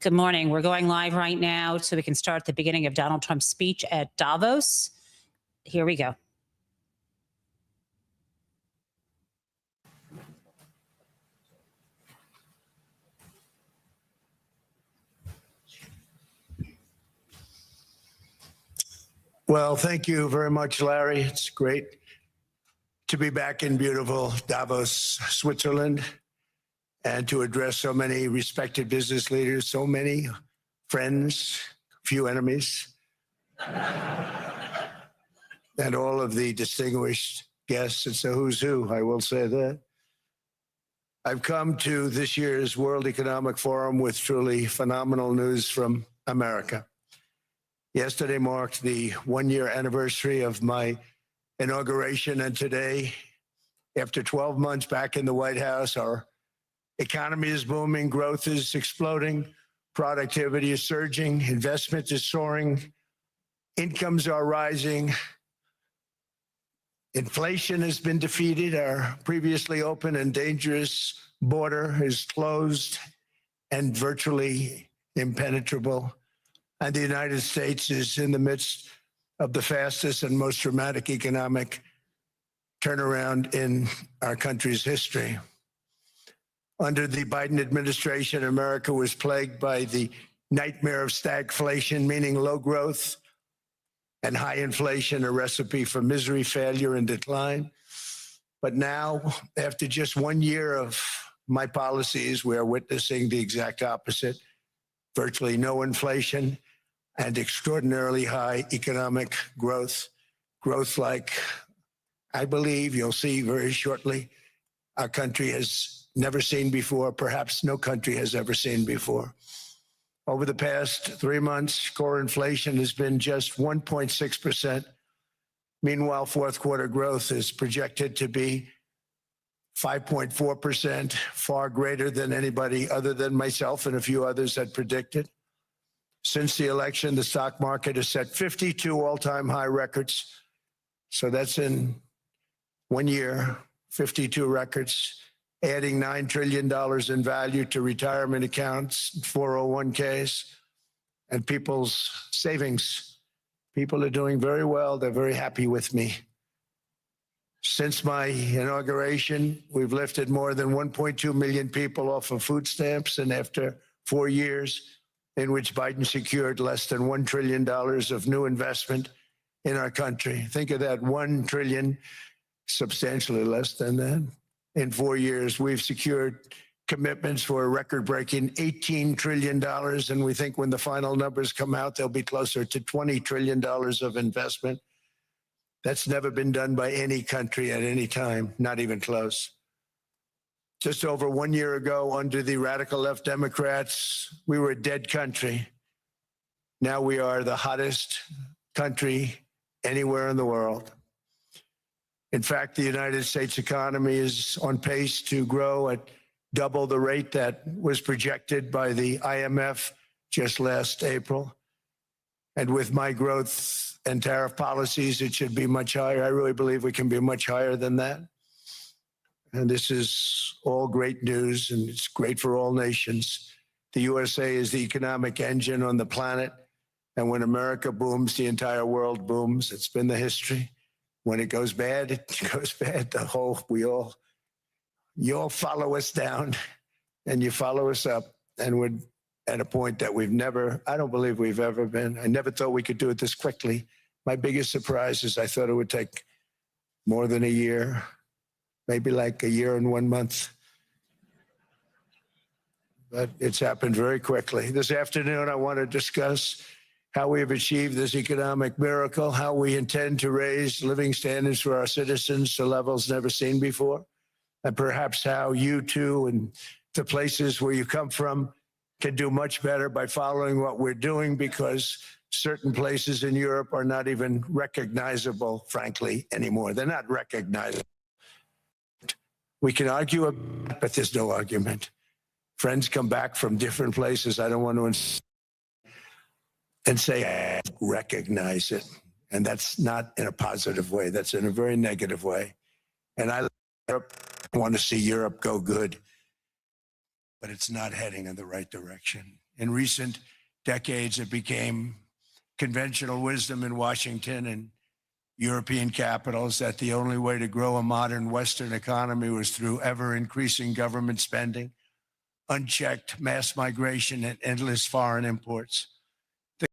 Good morning. We're going live right now so we can start at the beginning of Donald Trump's speech at Davos. Here we go. Well, thank you very much, Larry. It's great to be back in beautiful Davos, Switzerland, and to address so many respected business leaders, so many friends, few enemies, and all of the distinguished guests. It's a who's who, I will say that. I've come to this year's World Economic Forum with truly phenomenal news from America. Yesterday marked the one-year anniversary of my inauguration, and today, after 12 months back in the White House, our economy is booming, growth is exploding, productivity is surging, investment is soaring, incomes are rising, inflation has been defeated, our previously open and dangerous border is closed and virtually impenetrable. And the United States is in the midst of the fastest and most dramatic economic turnaround in our country's history. Under the Biden administration, America was plagued by the nightmare of stagflation, meaning low growth and high inflation, a recipe for misery, failure, and decline. But now, after just 1 year of my policies, we are witnessing the exact opposite. Virtually no inflation and extraordinarily high economic growth. Growth like I believe you'll see very shortly our country has never seen before, perhaps no country has ever seen before. Over the past 3 months, core inflation has been just 1.6%. Meanwhile, fourth quarter growth is projected to be 5.4%, far greater than anybody other than myself and a few others had predicted. Since the election, the stock market has set 52 all-time high records. So that's in 1 year, 52 records, adding $9 trillion in value to retirement accounts, 401ks, and people's savings. People are doing very well. They're very happy with me. Since my inauguration, we've lifted more than 1.2 million people off of food stamps, and after 4 years, in which Biden secured less than $1 trillion of new investment in our country. Think of that, 1 trillion, substantially less than that. In 4 years, we've secured commitments for a record-breaking $18 trillion, and we think when the final numbers come out, they'll be closer to $20 trillion of investment. That's never been done by any country at any time, not even close. Just over 1 year ago, under the radical left Democrats, we were a dead country. Now we are the hottest country anywhere in the world. In fact, the United States economy is on pace to grow at double the rate that was projected by the IMF just last April. And with my growth and tariff policies, it should be much higher. I really believe we can be much higher than that. And this is all great news, and it's great for all nations. The USA is the economic engine on the planet. And when America booms, the entire world booms. It's been the history. When it goes bad, it goes bad. You all follow us down and you follow us up. And we're at a point that I don't believe we've ever been. I never thought we could do it this quickly. My biggest surprise is I thought it would take more than a year. Maybe like a year and 1 month. But it's happened very quickly. This afternoon, I want to discuss how we have achieved this economic miracle, how we intend to raise living standards for our citizens to levels never seen before, and perhaps how you too and the places where you come from can do much better by following what we're doing, because certain places in Europe are not even recognizable, frankly, anymore. They're not recognizable. We can argue, but there's no argument. Friends come back from different places. I don't want to and say, I recognize it. And that's not in a positive way. That's in a very negative way. And I want to see Europe go good. but it's not heading in the right direction. In recent decades, it became conventional wisdom in Washington and European capitals that the only way to grow a modern Western economy was through ever-increasing government spending, unchecked mass migration, and endless foreign imports. The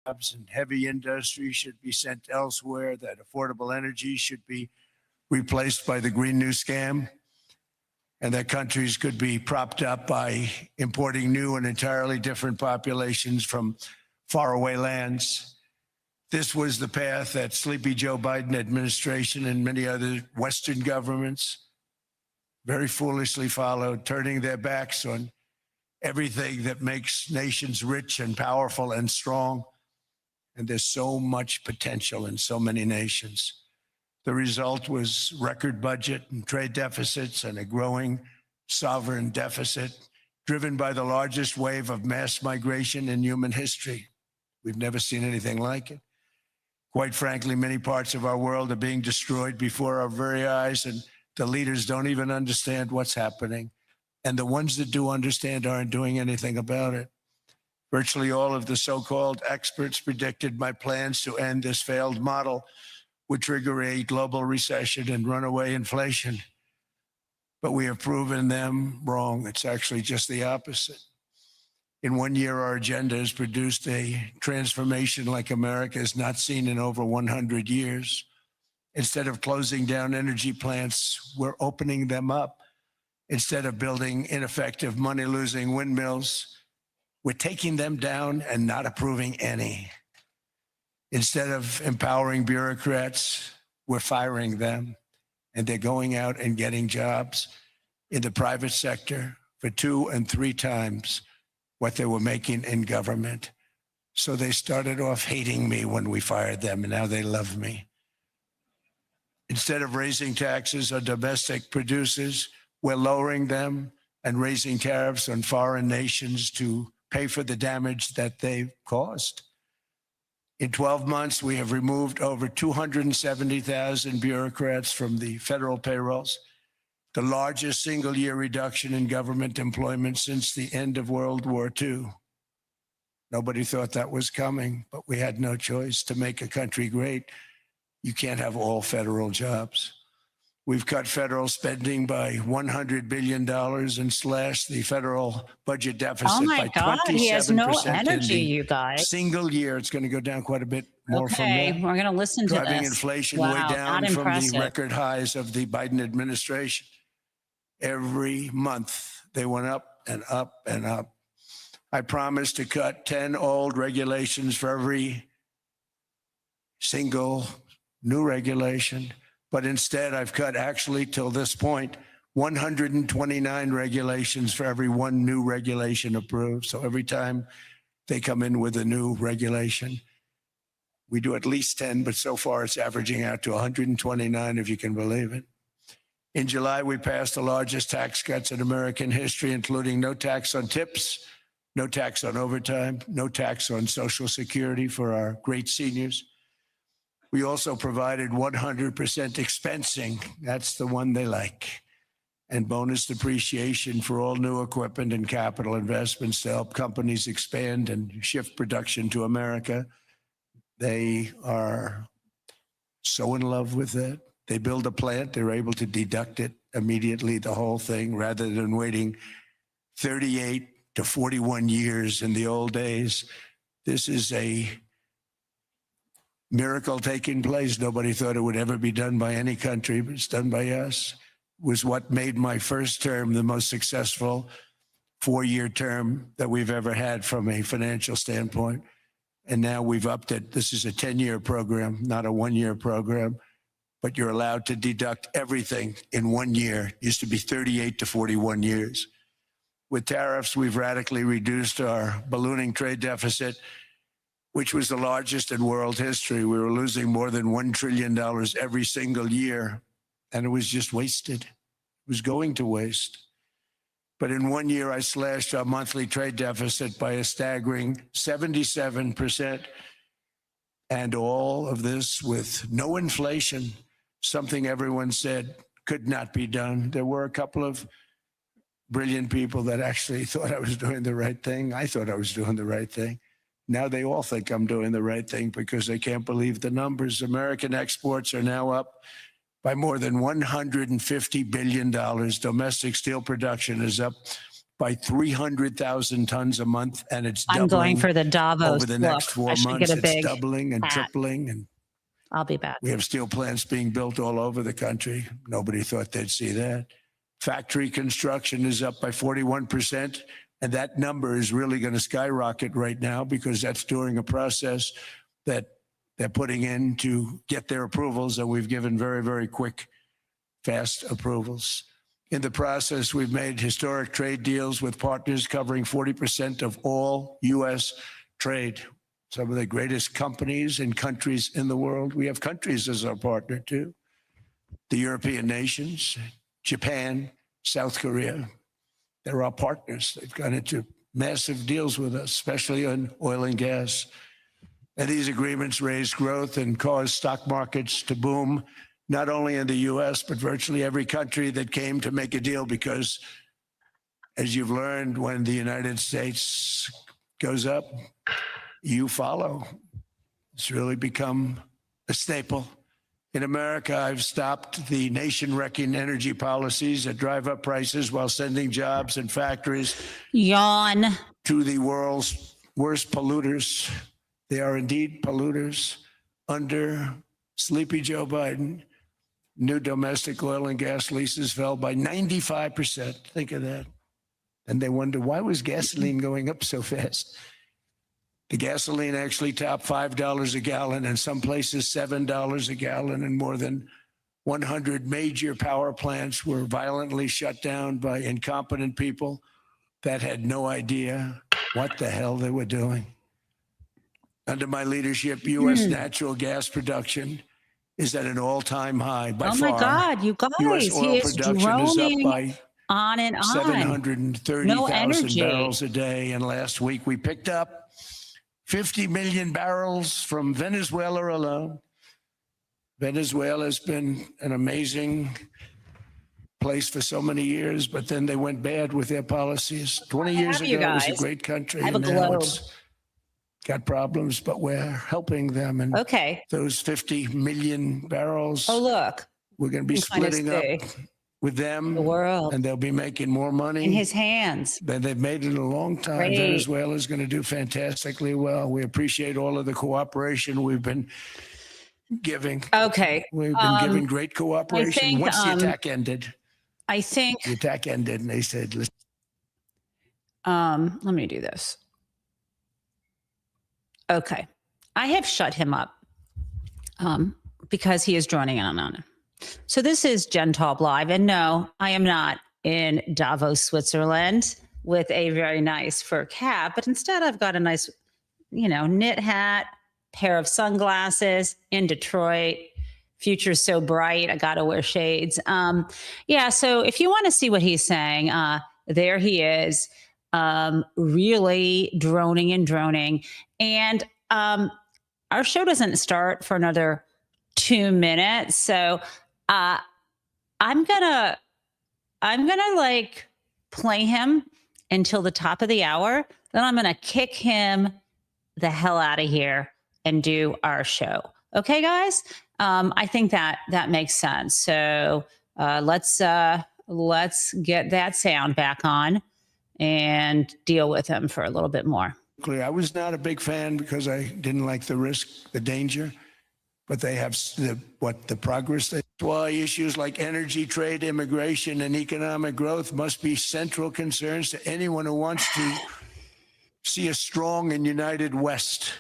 jobs and heavy industry should be sent elsewhere, that affordable energy should be replaced by the Green New Scam, and that countries could be propped up by importing new and entirely different populations from faraway lands. This was the path that sleepy Joe Biden administration and many other Western governments very foolishly followed, turning their backs on everything that makes nations rich and powerful and strong. And there's so much potential in so many nations. The result was record budget and trade deficits and a growing sovereign deficit driven by the largest wave of mass migration in human history. We've never seen anything like it. Quite frankly, many parts of our world are being destroyed before our very eyes, and the leaders don't even understand what's happening. And the ones that do understand aren't doing anything about it. Virtually all of the so-called experts predicted my plans to end this failed model would trigger a global recession and runaway inflation. But we have proven them wrong. It's actually just the opposite. In 1 year, our agenda has produced a transformation like America has not seen in over 100 years. Instead of closing down energy plants, we're opening them up. Instead of building ineffective, money-losing windmills, we're taking them down and not approving any. Instead of empowering bureaucrats, we're firing them, and they're going out and getting jobs in the private sector for 2 and 3 times what they were making in government. So they started off hating me when we fired them, and now they love me. Instead of raising taxes on domestic producers, we're lowering them and raising tariffs on foreign nations to pay for the damage that they've caused. In 12 months, we have removed over 270,000 bureaucrats from the federal payrolls, the largest single-year reduction in government employment since the end of World War II. Nobody thought that was coming, but we had no choice. To make a country great, you can't have all federal jobs. We've cut federal spending by $100 billion and slashed the federal budget deficit by 27%. Oh my God, he has no energy, you guys. Single year, it's going to go down quite a bit more from Okay, that. we're going to listen to Driving this. inflation Wow, way down not from impressive. the record highs of the Biden administration. Every month, they went up and up and up. I promised to cut 10 old regulations for every single new regulation. But instead, I've cut actually till this point, 129 regulations for every 1 new regulation approved. So every time they come in with a new regulation, we do at least 10, but so far it's averaging out to 129, if you can believe it. In July, we passed the largest tax cuts in American history, including no tax on tips, no tax on overtime, no tax on Social Security for our great seniors. We also provided 100% expensing. That's the one they like. And bonus depreciation for all new equipment and capital investments to help companies expand and shift production to America. They are so in love with it. They build a plant, they're able to deduct it immediately, the whole thing, rather than waiting 38 to 41 years in the old days. This is a miracle taking place. Nobody thought it would ever be done by any country, but it's done by us. It was what made my first term the most successful 4-year term that we've ever had from a financial standpoint. And now we've upped it. This is a 10-year program, not a 1-year program, but you're allowed to deduct everything in 1 year. It used to be 38 to 41 years. With tariffs, we've radically reduced our ballooning trade deficit, which was the largest in world history. We were losing more than $1 trillion every single year, and it was just wasted. It was going to waste. But in 1 year, I slashed our monthly trade deficit by a staggering 77%. And all of this with no inflation, something everyone said could not be done. There were a couple of brilliant people that actually thought I was doing the right thing. I thought I was doing the right thing. Now they all think I'm doing the right thing because they can't believe the numbers. American exports are now up by more than $150 billion. Domestic steel production is up by 300,000 tons a month, and it's doubling. I'm going for the Davos over the next 4 months. It's doubling and tripling, and I'll be back. we have steel plants being built all over the country. Nobody thought they'd see that. Factory construction is up by 41%, and that number is really going to skyrocket right now because that's during a process that they're putting in to get their approvals, and we've given very, very quick, fast approvals. In the process, we've made historic trade deals with partners covering 40% of all U.S. trade. Some of the greatest companies and countries in the world. We have countries as our partner too. The European nations, Japan, South Korea. They're our partners. They've gone into massive deals with us, especially on oil and gas. And these agreements raise growth and cause stock markets to boom, not only in the U.S., but virtually every country that came to make a deal, because as you've learned, when the United States goes up, you follow. It's really become a staple. In America, I've stopped the nation-wrecking energy policies that drive up prices while sending jobs and factories to the world's worst polluters. They are indeed polluters. Under sleepy Joe Biden, new domestic oil and gas leases fell by 95%. Think of that. And they wonder, why was gasoline going up so fast? The gasoline actually topped $5 a gallon, and some places $7 a gallon, and more than 100 major power plants were violently shut down by incompetent people that had no idea what the hell they were doing. Under my leadership, U.S. natural gas production is at an all-time high by far. Oh my God, you guys, U.S. oil production is up by on and on. 730,000 barrels a day. And last week we picked up 50 million barrels from Venezuela alone. Venezuela has been an amazing place for so many years, but then they went bad with their policies. 20 years ago, it was a great country. I have a globe. It's got problems, but we're helping them. And those 50 million barrels, we're going to be splitting up with them, and they'll be making more money in his hands than they've made in a long time. Venezuela is going to do fantastically well. We appreciate all of the cooperation we've been giving. We've been giving great cooperation. Once the attack ended, the attack ended, and they said, "Listen." Let me do this. Okay, I have shut him up because he is joining in on it. So this is Jen Taub Live, and no, I am not in Davos, Switzerland with a very nice fur cap, but instead I've got a nice, knit hat, pair of sunglasses in Detroit. Future's so bright, I got to wear shades. So if you want to see what he's saying, there he is, really droning. And our show doesn't start for another 2 minutes, so I'm gonna like play him until the top of the hour. Then I'm gonna kick him the hell out of here and do our show. Okay, guys? I think that makes sense. So let's get that sound back on and deal with him for a little bit more. I was not a big fan because I didn't like the risk, the danger. But they have the progress. That's why issues like energy, trade, immigration, and economic growth must be central concerns to anyone who wants to see a strong and united West.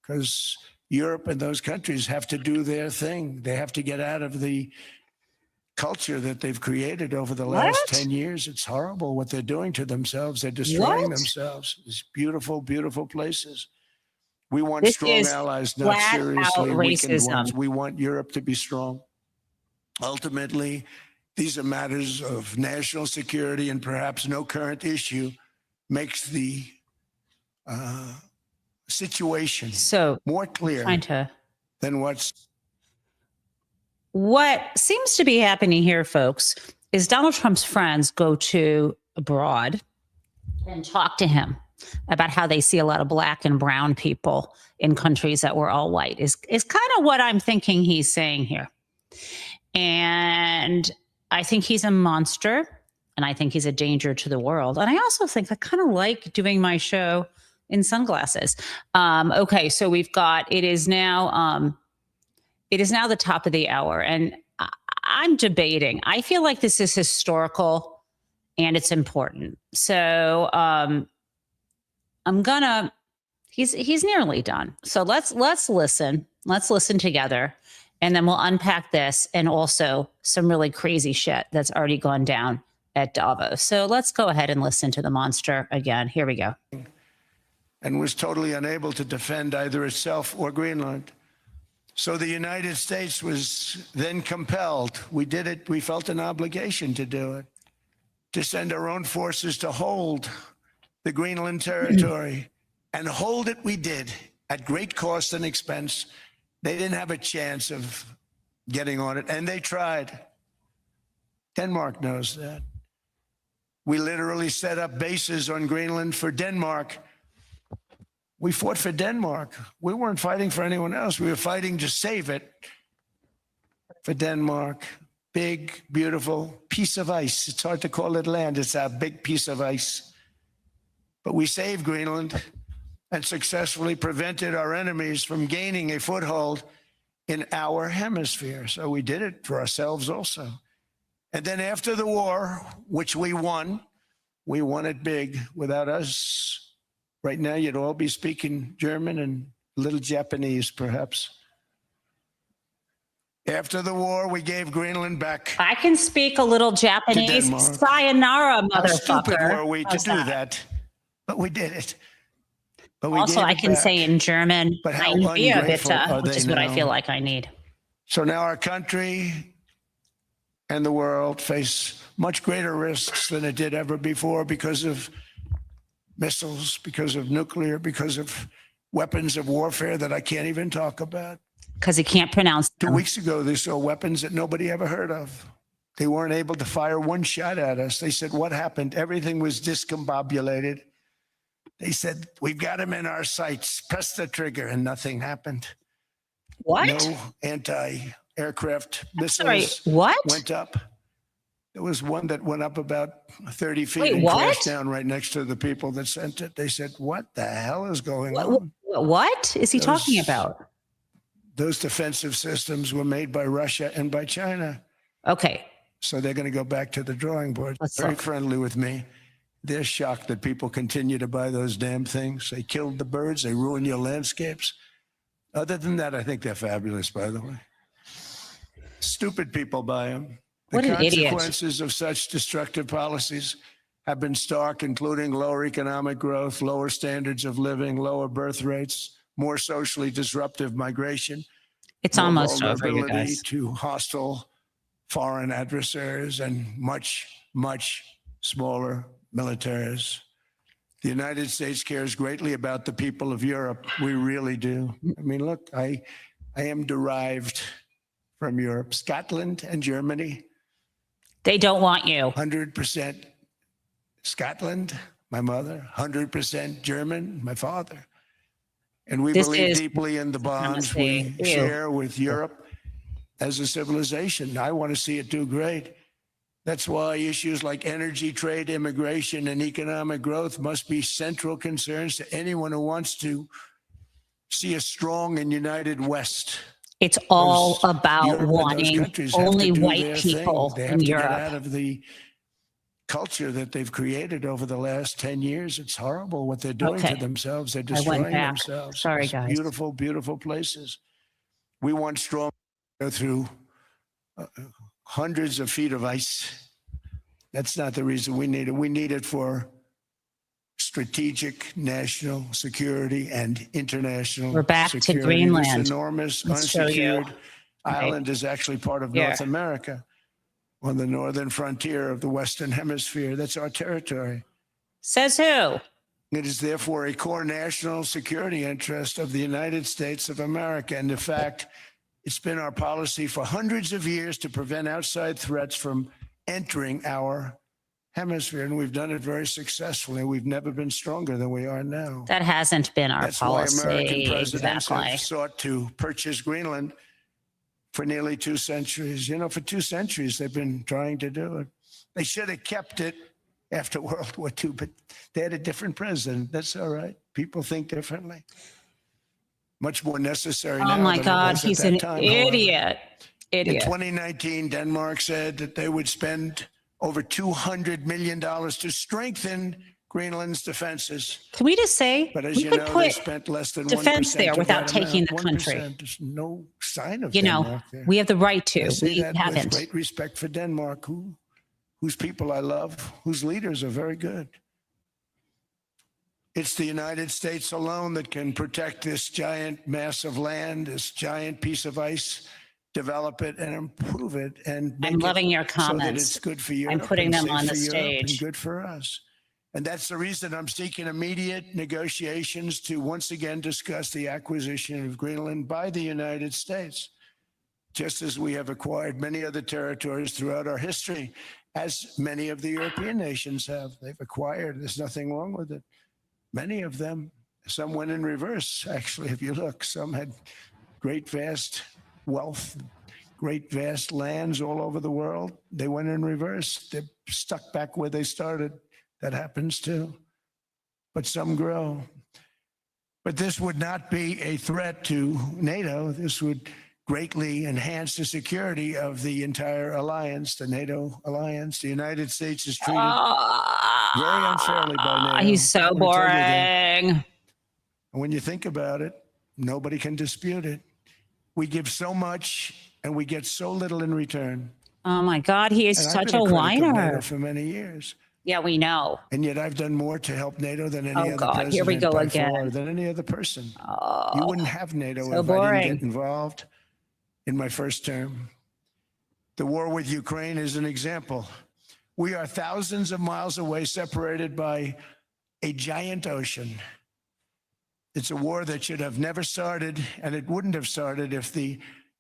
Because Europe and those countries have to do their thing. They have to get out of the culture that they've created over the last 10 years. It's horrible what they're doing to themselves. They're destroying themselves. These beautiful, beautiful places. We want strong allies, not seriously weakened ones. We want Europe to be strong. Ultimately, these are matters of national security, and perhaps no current issue makes the situation more clear than what seems to be happening here, folks, is Donald Trump's friends go to abroad and talk to him about how they see a lot of black and brown people in countries that were all white is kind of what I'm thinking he's saying here. And I think he's a monster, and I think he's a danger to the world. And I also think I kind of like doing my show in sunglasses. Okay, so we've got, it is now the top of the hour, and I'm debating. I feel like this is historical and it's important. So he's nearly done. So let's listen. Let's listen together, and then we'll unpack this and also some really crazy shit that's already gone down at Davos. So let's go ahead and listen to the monster again. Here we go. And was totally unable to defend either itself or Greenland. So the United States was then compelled. We did it. We felt an obligation to do it, to send our own forces to hold the Greenland territory. And hold it we did at great cost and expense. They didn't have a chance of getting on it, and they tried. Denmark knows that. We literally set up bases on Greenland for Denmark. We fought for Denmark. We weren't fighting for anyone else. We were fighting to save it for Denmark. Big, beautiful piece of ice. It's hard to call it land. It's a big piece of ice. But we saved Greenland and successfully prevented our enemies from gaining a foothold in our hemisphere. So we did it for ourselves also. And then after the war, which we won it big. Without us, right now, you'd all be speaking German and a little Japanese, perhaps. After the war, we gave Greenland back. I can speak a little Japanese. Sayonara, motherfucker. How stupid were we to do that? But we did it. But we also, I can say in German, but how ungrateful are which is they what I now? feel like I need. So now our country and the world face much greater risks than it did ever before because of missiles, because of nuclear, because of weapons of warfare that I can't even talk about. Because he can't pronounce them. 2 weeks ago, they saw weapons that nobody ever heard of. They weren't able to fire one shot at us. They said, what happened? Everything was discombobulated. They said, we've got them in our sights. Press the trigger, and nothing happened. What? No anti-aircraft missiles went up. There was one that went up about 30 feet and crashed down right next to the people that sent it. They said, what the hell is going on? What is he talking about? Those defensive systems were made by Russia and by China. Okay. So they're going to go back to the drawing board. Very friendly with me. They're shocked that people continue to buy those damn things. They killed the birds. They ruined your landscapes. Other than that, I think they're fabulous, by the way. Stupid people buy them. What an idiot. The consequences of such destructive policies have been stark, including lower economic growth, lower standards of living, lower birth rates, more socially disruptive migration. It's almost over, you guys. To hostile foreign adversaries and much, much smaller militaries. The United States cares greatly about the people of Europe. We really do. I mean, look, I am derived from Europe, Scotland and Germany. They don't want you. 100% Scotland, my mother, 100% German, my father. And we believe deeply in the bonds we share with Europe as a civilization. I want to see it do great. That's why issues like energy, trade, immigration, and economic growth must be central concerns to anyone who wants to see a strong and united West. It's all about wanting only white people in Europe. Get out of the culture that they've created over the last 10 years. It's horrible what they're doing to themselves. They're destroying themselves. Sorry, guys. Beautiful, beautiful places. We want strong go through hundreds of feet of ice. That's not the reason we need it. We need it for strategic national security and international We're back security. to Greenland. This enormous unsecured island is actually part of North America on the northern frontier of the Western Hemisphere. That's our territory. Says who? It is therefore a core national security interest of the United States of America. And in fact, it's been our policy for hundreds of years to prevent outside threats from entering our hemisphere, and we've done it very successfully. We've never been stronger than we are now. That hasn't been our That's why American policy. presidents Exactly. have sought to purchase Greenland for nearly 2 centuries. You know, for 2 centuries, they've been trying to do it. They should have kept it after World War II, but they had a different president. That's all right. People think differently. Much more necessary now. Oh my than it God, was at he's that an time, however. idiot. In Idiot. 2019, Denmark said that they would spend over $200 million to strengthen Greenland's defenses. Can we just say But as we you could know, they put spent less than defense 1% there of without that taking amount. the country? 1%. There's no sign of You know, Denmark there. we have the right to. I say We that with haven't. great respect for Denmark, whose people I love, whose leaders are very good. It's the United States alone that can protect this giant mass of land, this giant piece of ice, develop it and improve it, and make I'm loving it your so that comments. it's good for Europe. I'm putting and them safe on the for Europe and stage. good for us. And that's the reason I'm seeking immediate negotiations to once again discuss the acquisition of Greenland by the United States, just as we have acquired many other territories throughout our history, as many of the European nations have. They've acquired, there's nothing wrong with it. Many of them, some went in reverse, actually, if you look. Some had great, vast wealth, great, vast lands all over the world. They went in reverse. They're stuck back where they started. That happens too. But some grow. But this would not be a threat to NATO. This would greatly enhance the security of the entire alliance, the NATO alliance. The United States is treated very unfairly by NATO. He's so I'm gonna tell you that. boring. And when you think about it, nobody can dispute it. We give so much and we get so little in return. Oh my God, he is And I've such been a critic of NATO whiner. for many years. Yeah, we know. And yet I've done more to help NATO than any Oh other God, president here we go by again. far, than any other person. Oh, You wouldn't have NATO so if I boring. didn't get involved in my first term. The war with Ukraine is an example. We are thousands of miles away, separated by a giant ocean. It's a war that should have never started, and it wouldn't have started if the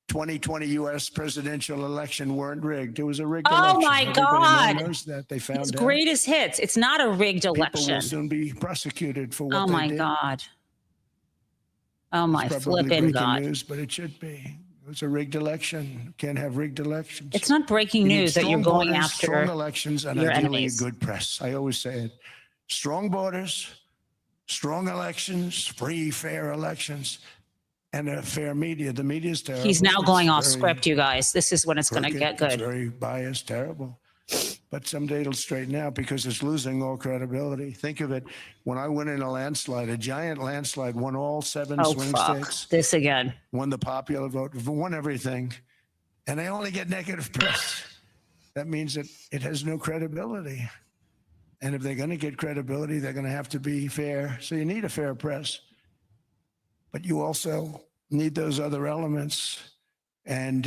2020 US presidential election weren't rigged. It was a rigged election. Oh my Everybody God. now knows that. They found his out. greatest hits. It's not a rigged People election. will soon be prosecuted for what Oh they my did. God. Oh my It's probably flipping breaking God. news, but it should be. It was a rigged election. Can't have rigged elections. It's not breaking You need news that you're strong going borders, strong after. elections, and your ideally enemies. a good press. I always say it. Strong borders, strong elections, free, fair elections, and a fair media. The media is terrible. He's now It's going off very script, you guys. This is when it's going to crooked. get It's good. very biased, terrible. But someday it'll straighten out because it's losing all credibility. Think of it. When I went in a landslide, a giant landslide, won all 7 Oh, swing fuck. states, This again. won the popular vote, won everything, and they only get negative press. That means that it has no credibility. And if they're going to get credibility, they're going to have to be fair. So you need a fair press. But you also need those other elements. And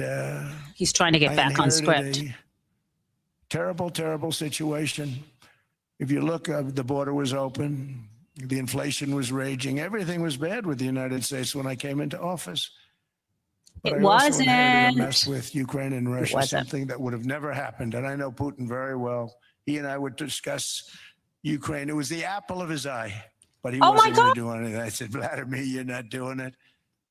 He's trying to get I back on inherited script. a terrible, terrible situation. If you look, the border was open. The inflation was raging. Everything was bad with the United States when I came into office. But It I also inherited a wasn't. mess with Ukraine and Russia, wasn't. something that would have never happened. And I know Putin very well. He and I would discuss Ukraine. It was the apple of his eye, but he Oh my wasn't going God. to do anything. I said, Vladimir, you're not doing it.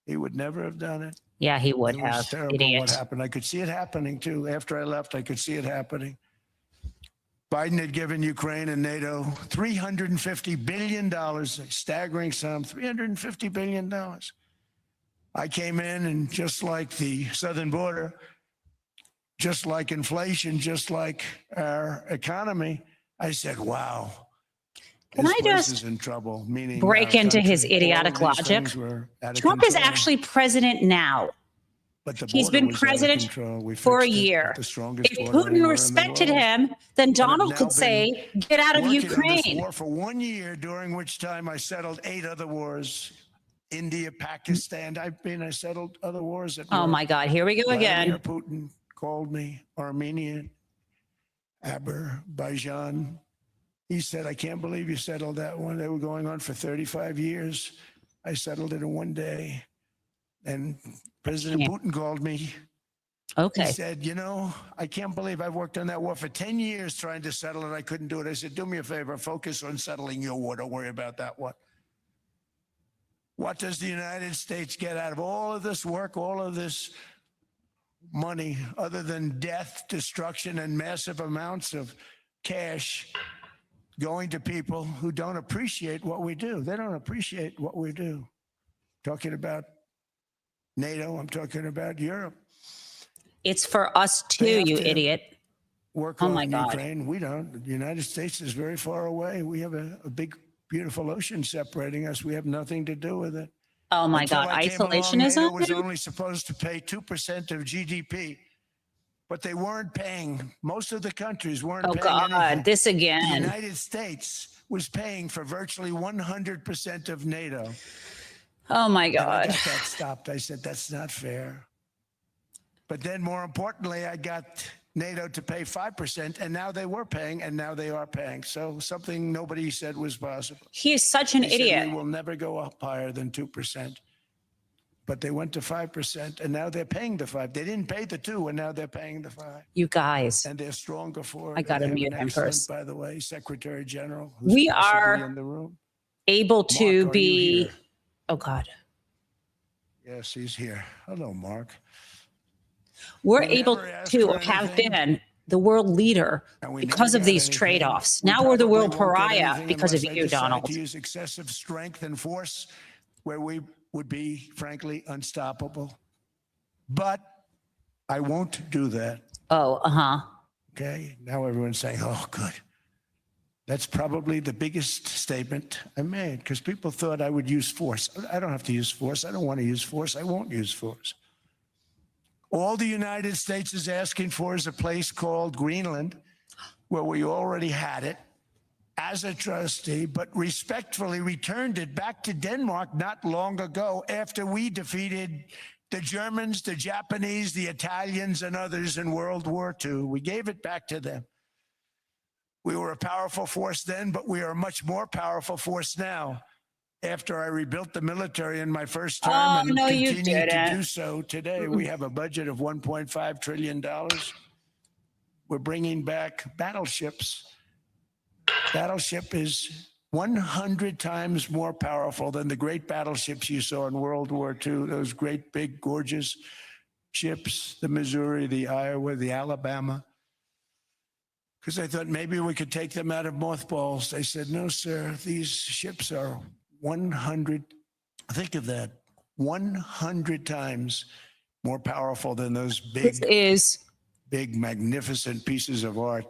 He would never have done it. Yeah, he would It was have. terrible what Idiot. happened. I could see it happening too. After I left, I could see it happening. Biden had given Ukraine and NATO $350 billion, a staggering sum, $350 billion. I came in and just like the southern border, just like inflation, just like our economy, I said, wow. Can this I place just is in trouble, meaning break our into his country. All of idiotic these logic? things were out of Trump is control. actually president now. But the He's border been was out of president control. We for a fixed it. year. The strongest If border Putin anywhere in the respected world. him, then Donald now could been say, get out of Working on this Ukraine. war for 1 year, during which time I settled 8 other wars. India, Pakistan. I settled other wars at Oh war. my God, here we go Vladimir again. Putin called me, Armenia, Azerbaijan. He said, I can't believe you settled that one. They were going on for 35 years. I settled it in 1 day. And President Yeah. Putin called me He Okay. said, you know, I can't believe I've worked on that war for 10 years trying to settle it. I couldn't do it. I said, do me a favor, focus on settling your war. Don't worry about that one. What does the United States get out of all of this work, all of this money, other than death, destruction, and massive amounts of cash going to people who don't appreciate what we do? They don't appreciate what we do. Talking about NATO, I'm talking about Europe. It's for us too, They have you to idiot. Work Oh on my God. Ukraine. We don't. The United States is very far away. We have a big, beautiful ocean separating us. We have nothing to do with it. Oh my Until God. I came along, NATO Isolationism? was only supposed to pay 2% of GDP, but they weren't paying. Most of the countries weren't Oh paying anything. God, this The again. United States was paying for virtually 100% of NATO. Oh my And I God. got that stopped. I said, that's not fair. But then more importantly, I got NATO to pay 5%, and now they were paying, and now they are paying. So something nobody said was possible. He is such an They said idiot. we will never go up higher than 2%. But they went to 5%, and now they're paying the 5. They didn't pay the 2, and now they're paying the 5. You guys, And they're stronger for it. I gotta They have mute an him excellent, first. by the way, Secretary General, who's We possibly are in the room. able to Mark, are you be, here? oh God. Yes, he's here. Hello, Mark. We're We able never asked to for have anything. been the world leader And we because never of got these anything. trade-offs. We Now we're the probably world won't get pariah anything because of unless they you, decide Donald. to use excessive strength and force where we would be, frankly, unstoppable. But I won't do that. Oh, uh-huh. Okay. Now everyone's saying, oh, good. That's probably the biggest statement I made because people thought I would use force. I don't have to use force. I don't want to use force. I won't use force. All the United States is asking for is a place called Greenland, where we already had it as a trustee, but respectfully returned it back to Denmark not long ago after we defeated the Germans, the Japanese, the Italians, and others in World War II. We gave it back to them. We were a powerful force then, but we are a much more powerful force now. After I rebuilt the military in my first term Oh, and no, you continue to didn't. do so today, we have a budget of $1.5 trillion. We're bringing back battleships. Battleship is 100 times more powerful than the great battleships you saw in World War II, those great, big, gorgeous ships, the Missouri, the Iowa, the Alabama. Because I thought maybe we could take them out of mothballs. They said, no, sir, these ships are 100, think of that, 100 times more powerful than those This big, is, big, magnificent pieces of art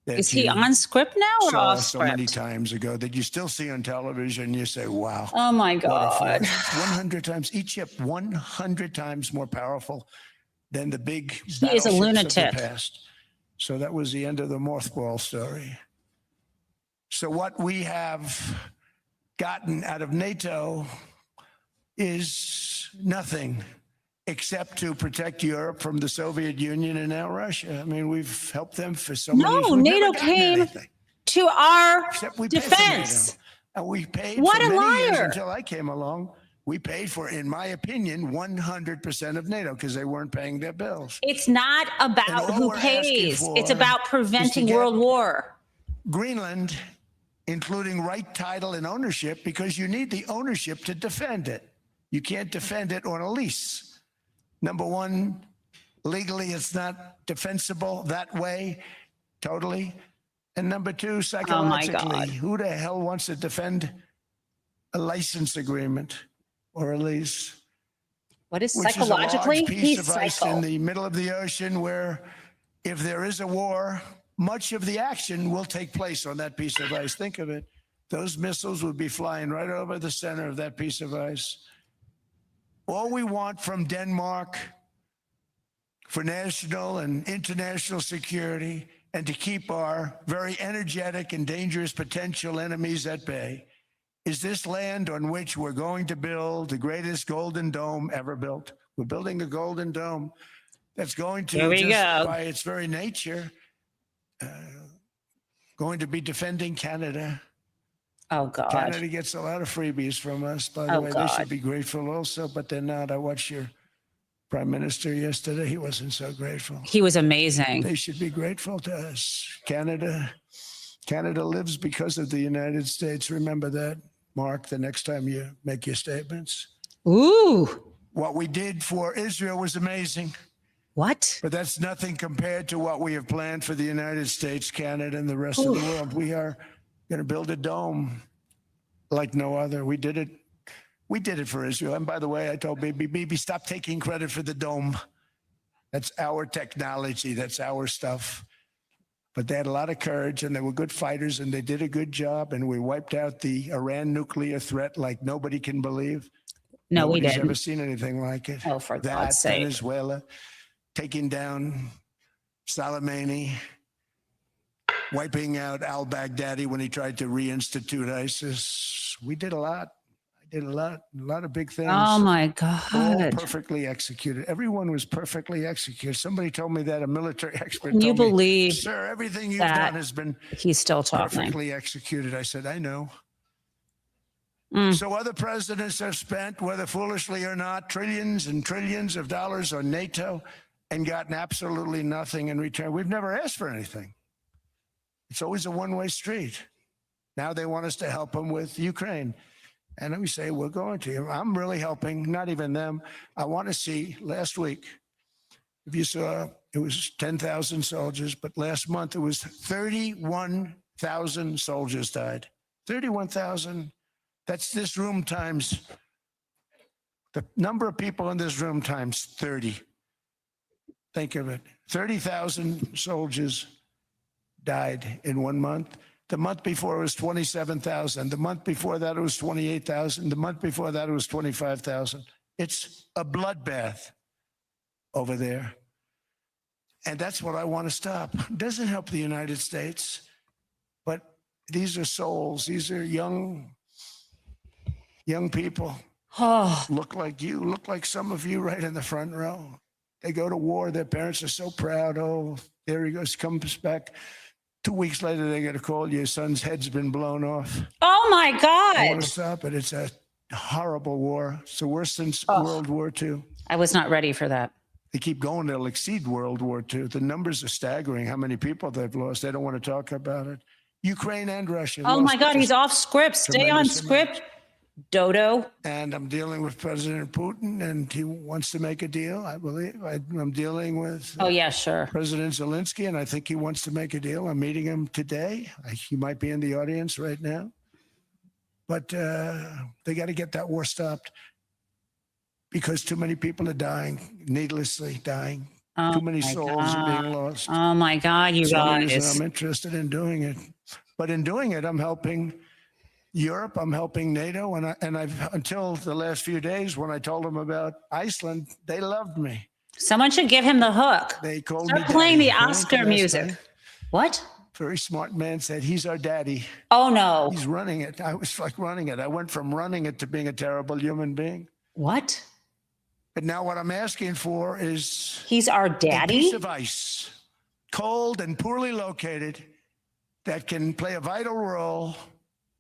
that is he you on script now or saw off so many script? times ago that you still see on television. You say, wow. Oh my What a God. force. 100 times, each ship 100 times more powerful than the big He is a battleships of the lunatic. past. So that was the end of the mothball story. So what we have gotten out of NATO is nothing except to protect Europe from the Soviet Union and now Russia. I mean, we've helped them for so many years. No, We've never NATO gotten came anything. to our Except we paid for defense. NATO. And we paid What for a many years liar. until I came along. We paid for, in my opinion, 100% of NATO because they weren't paying their bills. It's not about all who we're asking pays. for It's about is to preventing get- world war. Greenland, including right title and ownership, because you need the ownership to defend it. You can't defend it on a lease. Number one, legally, it's not defensible that way, totally. And number two, psychologically, God. who the hell wants to defend a license agreement or a lease? What is Which psychologically? is a large piece He's of ice psycho. in the middle of the ocean where if there is a war, much of the action will take place on that piece of ice. Think of it. Those missiles would be flying right over the center of that piece of ice. All we want from Denmark for national and international security and to keep our very energetic and dangerous potential enemies at bay is this land on which we're going to build the greatest golden dome ever built. We're building a golden dome that's going Here to, we just go. by its very nature, going to be defending Canada. Oh God. Canada gets a lot of freebies from us, by the Oh, way. They should God. be grateful also, but they're not. I watch your Prime Minister yesterday. He wasn't so grateful. He was amazing. They should be grateful to us. Canada lives because of the United States. Remember that, Mark, the next time you make your statements. Ooh. What we did for Israel was amazing. What? But that's nothing compared to what we have planned for the United States, Canada, and the rest of the world. We are going to build a dome like no other. We did it. We did it for Israel. And by the way, I told Bibi, stop taking credit for the dome. That's our technology. That's our stuff. But they had a lot of courage, and they were good fighters, and they did a good job. And we wiped out the Iran nuclear threat like nobody can believe. No, we Nobody's didn't. ever seen anything like it. Oh, for God's sake. Venezuela, taking down Soleimani, wiping out al-Baghdadi when he tried to reinstitute ISIS. We did a lot. I did a lot of big things. Oh my All God. perfectly executed. Everyone was perfectly executed. Somebody told me that, a military expert Can you told me, believe sir, everything you've that done has been he's still talking? perfectly executed. I said, I know. So other presidents have spent, whether foolishly or not, trillions and trillions of dollars on NATO and gotten absolutely nothing in return. We've never asked for anything. It's always a one-way street. Now they want us to help them with Ukraine. And we say, we're going to. I'm really helping, not even them. I want to see, last week, if you saw, it was 10,000 soldiers, but last month it was 31,000 soldiers died. 31,000. That's this room times, the number of people in this room times 30. Think of it. 30,000 soldiers died in 1 month. The month before it was 27,000. The month before that it was 28,000. The month before that it was 25,000. It's a bloodbath over there. And that's what I want to stop. It doesn't help the United States, but these are souls. These are young people. Look like you, look like some of you right in the front row. They go to war. Their parents are so proud. Oh, there he goes, comes back. 2 weeks later, they get a call. Your son's head's been blown off. Oh my I God. want to stop it. It's a horrible war. It's the worst since World War II. I was not ready for that. They keep going. They'll exceed World War II. The numbers are staggering. How many people they've lost. They don't want to talk about it. Ukraine and Russia. Oh my God. He's off script. Stay on tremendous script. Dodo. And I'm dealing with President Putin, and he wants to make a deal, I believe. I'm dealing with Oh yeah, sure. President Zelensky, and I think he wants to make a deal. I'm meeting him today. He might be in the audience right now. But they got to get that war stopped because too many people are dying, needlessly dying. Oh Too many my souls God. are being lost. Oh my God, you So the reason guys. I'm interested in doing it. But in doing it, I'm helping Europe, I'm helping NATO, and I've until the last few days when I told them about Iceland, they loved me. Someone should give him the hook. They called Start me playing daddy. the Oscar Last music. night, What? very smart man said, he's our daddy. Oh no. He's running it. I was like running it. I went from running it to being a terrible human being. What? But now what I'm asking for is He's our a daddy? piece of ice, cold and poorly located, that can play a vital role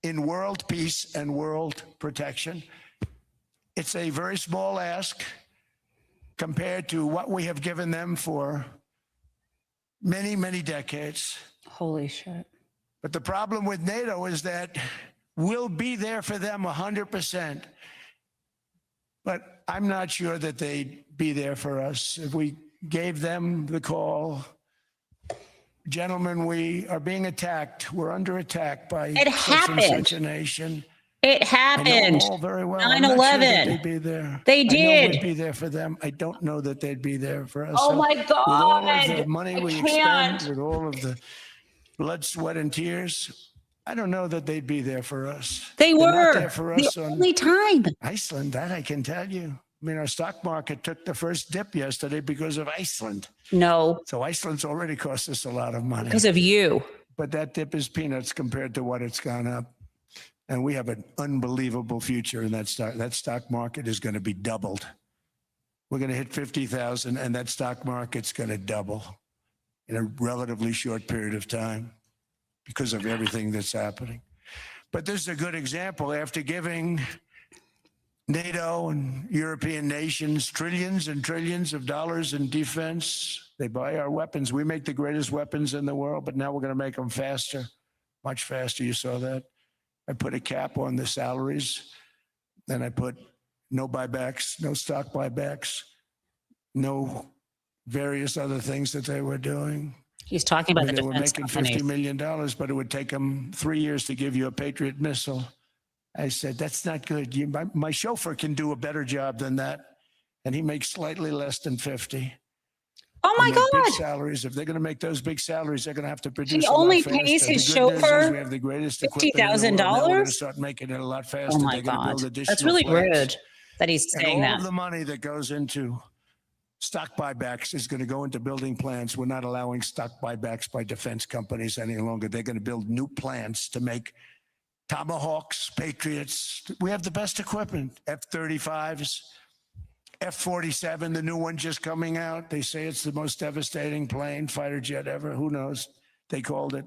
in world peace and world protection. It's a very small ask compared to what we have given them for many, many decades. Holy shit. But the problem with NATO is that we'll be there for them 100%. But I'm not sure that they'd be there for us. If we gave them the call, gentlemen, we are being attacked. We're under attack by It such and happened. such a nation. It I know happened. them all very well. I'm not sure that 9/11. they'd be there. They I know did. we'd be there for them. I don't know that they'd be there for us. Oh So my with all of God. the money I we can't. expend, with all of the blood, sweat, and tears, I don't know that they'd be there for us. They They're not were there for us the on only time. Iceland. That I can tell you. I mean, our stock market took the first dip yesterday because of Iceland. No, So Iceland's already cost us a lot of money. because of you. But that dip is peanuts compared to what it's gone up. And we have an unbelievable future in that stock. That stock market is going to be doubled. We're going to hit 50,000 and that stock market's going to double in a relatively short period of time because of everything that's happening. But this is a good example. After giving NATO and European nations, trillions and trillions of dollars in defense. They buy our weapons. We make the greatest weapons in the world, but now we're going to make them faster, much faster. You saw that. I put a cap on the salaries. Then I put no buybacks, no stock buybacks, no various other things that they were doing. He's talking about the They were defense making companies. $50 million, but it would take them 3 years to give you a Patriot missile. I said, that's not good. My chauffeur can do a better job than that. And he makes slightly less than 50. Oh my And they're God. big salaries. If they're going to make those big salaries, they're going to have to produce He a lot only faster. pays his The good news is chauffeur we have the greatest equipment in the world. Now we're going to $50,000? start making it a lot faster. Oh my They're going to build God. additional That's really plants. rude that he's And saying all that. of the money that goes into stock buybacks is going to go into building plants. We're not allowing stock buybacks by defense companies any longer. They're going to build new plants to make Tomahawks, Patriots. We have the best equipment. F-35s, F-47, the new one just coming out. They say it's the most devastating plane, fighter jet ever. Who knows? They called it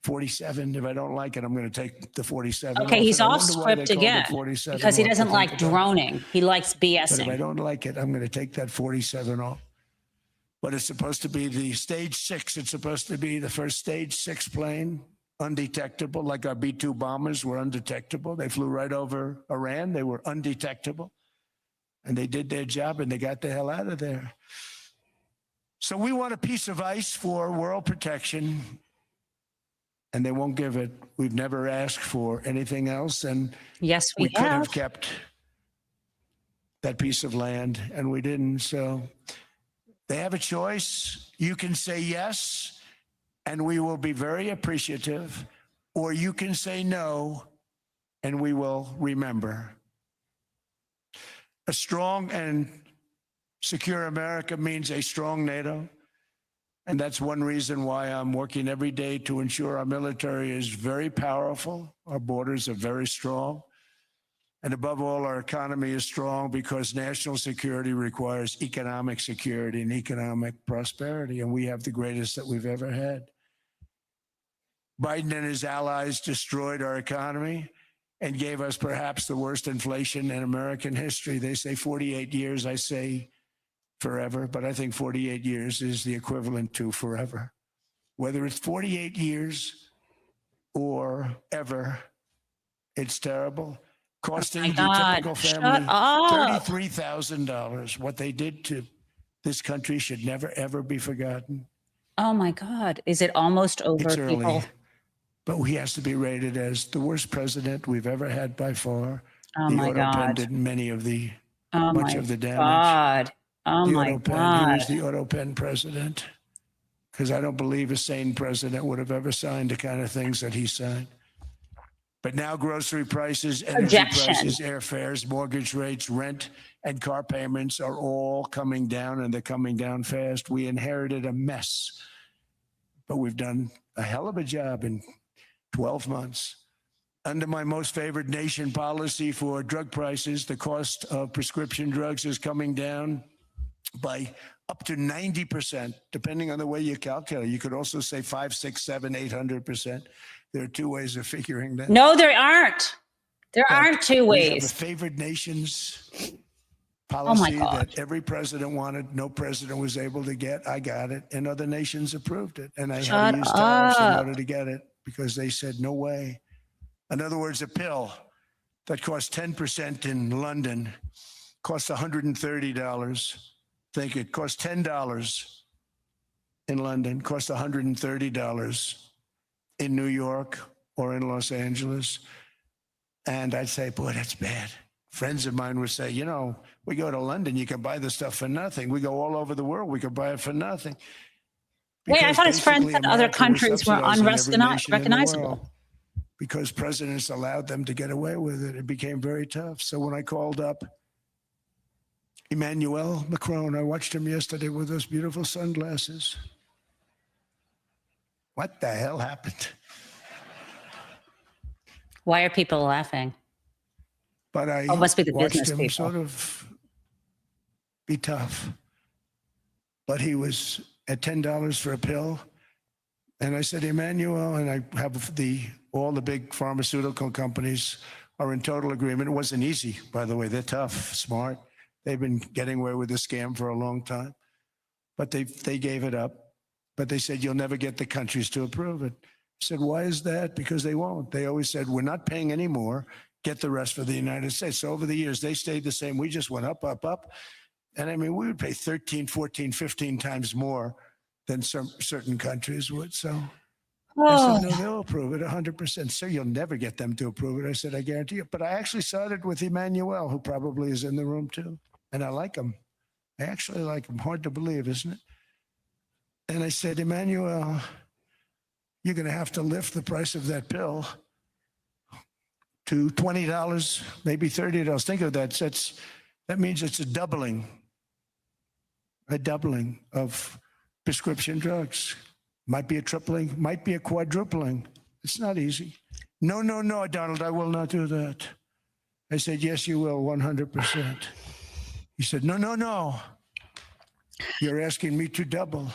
47. If I don't like it, I'm going to take the 47 Okay, off. he's And I off wonder why they script called it again 47 because he off. doesn't To like think about it. droning. He likes But if I BSing. don't like it, I'm going to take that 47 off. But it's supposed to be the stage 6. It's supposed to be the first stage 6 plane, undetectable, like our B-2 bombers were undetectable. They flew right over Iran. They were undetectable. And they did their job and they got the hell out of there. So we want a piece of ice for world protection, and they won't give it. We've never asked for anything else, and Yes, we we could have have. kept that piece of land, and we didn't. So they have a choice. You can say yes, and we will be very appreciative, or you can say no, and we will remember. A strong and secure America means a strong NATO. And that's one reason why I'm working every day to ensure our military is very powerful. Our borders are very strong. And above all, our economy is strong because national security requires economic security and economic prosperity. And we have the greatest that we've ever had. Biden and his allies destroyed our economy and gave us perhaps the worst inflation in American history. They say 48 years, I say forever, but I think 48 years is the equivalent to forever. Whether it's 48 years or ever, it's terrible. Costing the God, typical shut family up. $33,000. What they did to this country should never, ever be forgotten. Oh my God. Is it almost over, It's early. people? But he has to be rated as the worst president we've ever had by far. Oh The my auto pen God. did many of the Oh much my of the damage. God. Oh The my auto pen, God. he was the auto pen president. Because I don't believe a sane president would have ever signed the kind of things that he signed. But now grocery prices, energy Projection. prices, airfares, mortgage rates, rent, and car payments are all coming down, and they're coming down fast. We inherited a mess, but we've done a hell of a job in 12 months. Under my most favored nation policy for drug prices, the cost of prescription drugs is coming down by up to 90%, depending on the way you calculate. You could also say 5, 6, 7, 800%. There are two ways of figuring that. No, there aren't. There aren't two We have a ways. favored nations Oh my policy God. that every president wanted, no president was able to get. I got it, and other nations approved it. And I had Shut to use tariffs in up. order to get it because they said, no way. In other words, a pill that costs 10% in London costs $130. Think it costs $10 in London, costs $130 in New York or in Los Angeles. And I'd say, boy, that's bad. Friends of mine would say, you know, we go to London, you can buy this stuff for nothing. We go all over the world, we can buy it for nothing. Wait, I Because thought his friends basically said other America was countries were subsidizing every nation in the unrecognizable. world because presidents allowed them to get away with it. It became very tough. So when I called up Emmanuel Macron, I watched him yesterday with those beautiful sunglasses. What the hell happened? Why are people laughing? But I Oh, it must be the watched business him people. sort of be tough. But he was at $10 for a pill. And I said, Emmanuel, and I have all the big pharmaceutical companies are in total agreement. It wasn't easy, by the way. They're tough, smart. They've been getting away with the scam for a long time, but they gave it up. But they said, you'll never get the countries to approve it. I said, why is that? Because they won't. They always said, we're not paying any more. Get the rest for the United States. So over the years, they stayed the same. We just went up, up, up. And I mean, we would pay 13, 14, 15 times more than some certain countries would. So I said, no, they'll approve it 100%. Sir, you'll never get them to approve it. I said, I guarantee you. But I actually sided with Emmanuel, who probably is in the room too. And I like him. I actually like him. Hard to believe, isn't it? And I said, Emmanuel, you're going to have to lift the price of that pill to $20, maybe $30. Think of that. That means it's a doubling of prescription drugs. Might be a tripling, might be a quadrupling. It's not easy. No, no, no, Donald, I will not do that. I said, yes, you will, 100%. He said, no, no, no. You're asking me to double.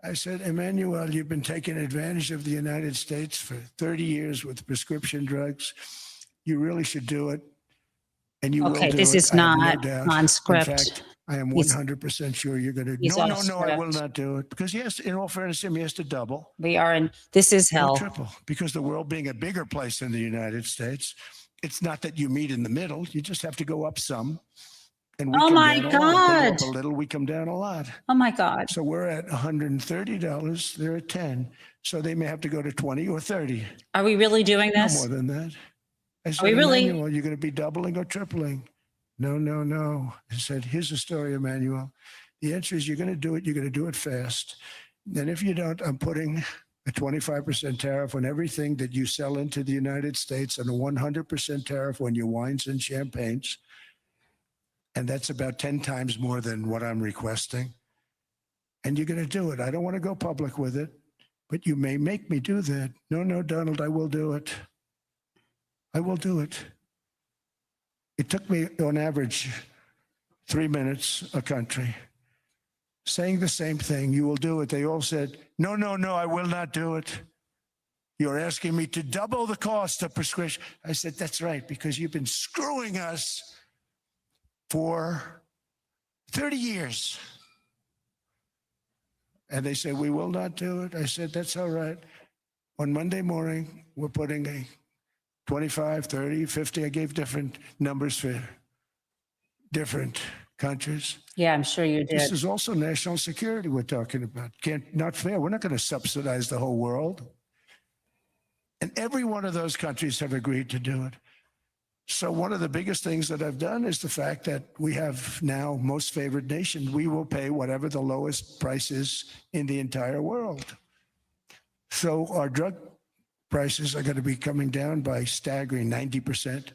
I said, Emmanuel, you've been taking advantage of the United States for 30 years with prescription drugs. You really should do it. And you will do it. Okay, this is not on script. In fact, I am 100% sure you're going to. No, no, no, I will not do it. Because yes, in all fairness, he has to double. We are in, this is hell. Triple. Because the world being a bigger place than the United States, it's not that you meet in the middle. You just have to go up some. And we oh my God. They go up a little, we come down a lot. Oh my God. So we're at $130. They're at 10. So they may have to go to 20 or 30. Are we really doing this? No more than that. I said, Are we really? Emmanuel, you're going to be doubling or tripling. No, no, no. I said, here's the story, Emmanuel. The answer is you're going to do it. You're going to do it fast. And if you don't, I'm putting a 25% tariff on everything that you sell into the United States and a 100% tariff on your wines and champagnes. And that's about 10 times more than what I'm requesting. And you're going to do it. I don't want to go public with it, but you may make me do that. No, no, Donald, I will do it. I will do it. It took me on average 3 minutes a country saying the same thing. You will do it. They all said, no, no, no, I will not do it. You're asking me to double the cost of prescription. I said, that's right, because you've been screwing us for 30 years. And they said, we will not do it. I said, that's all right. On Monday morning, we're putting a 25, 30, 50. I gave different numbers for different countries. Yeah, I'm sure you did. This is also national security we're talking about. Not fair. We're not going to subsidize the whole world. And every one of those countries have agreed to do it. So one of the biggest things that I've done is the fact that we have now most favored nation. We will pay whatever the lowest price is in the entire world. So our drug prices are going to be coming down by staggering 90%.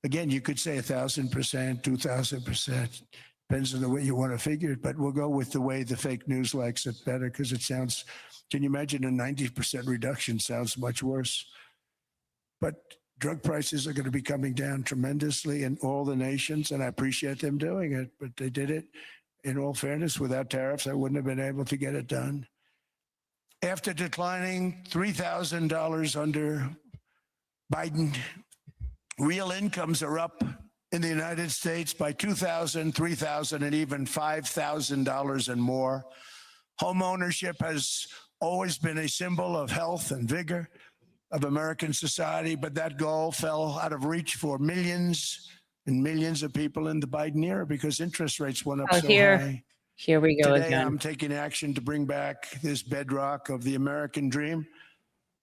Again, you could say 1,000%, 2,000%. Depends on the way you want to figure it, but we'll go with the way the fake news likes it better because it sounds, can you imagine a 90% reduction sounds much worse. But drug prices are going to be coming down tremendously in all the nations, and I appreciate them doing it, but they did it, in all fairness, without tariffs. I wouldn't have been able to get it done. After declining $3,000 under Biden, real incomes are up in the United States by $2,000, $3,000, and even $5,000 and more. Home ownership has always been a symbol of health and vigor of American society, but that goal fell out of reach for millions and millions of people in the Biden era because interest rates went up so high. Here we go Today, again. I'm taking action to bring back this bedrock of the American dream.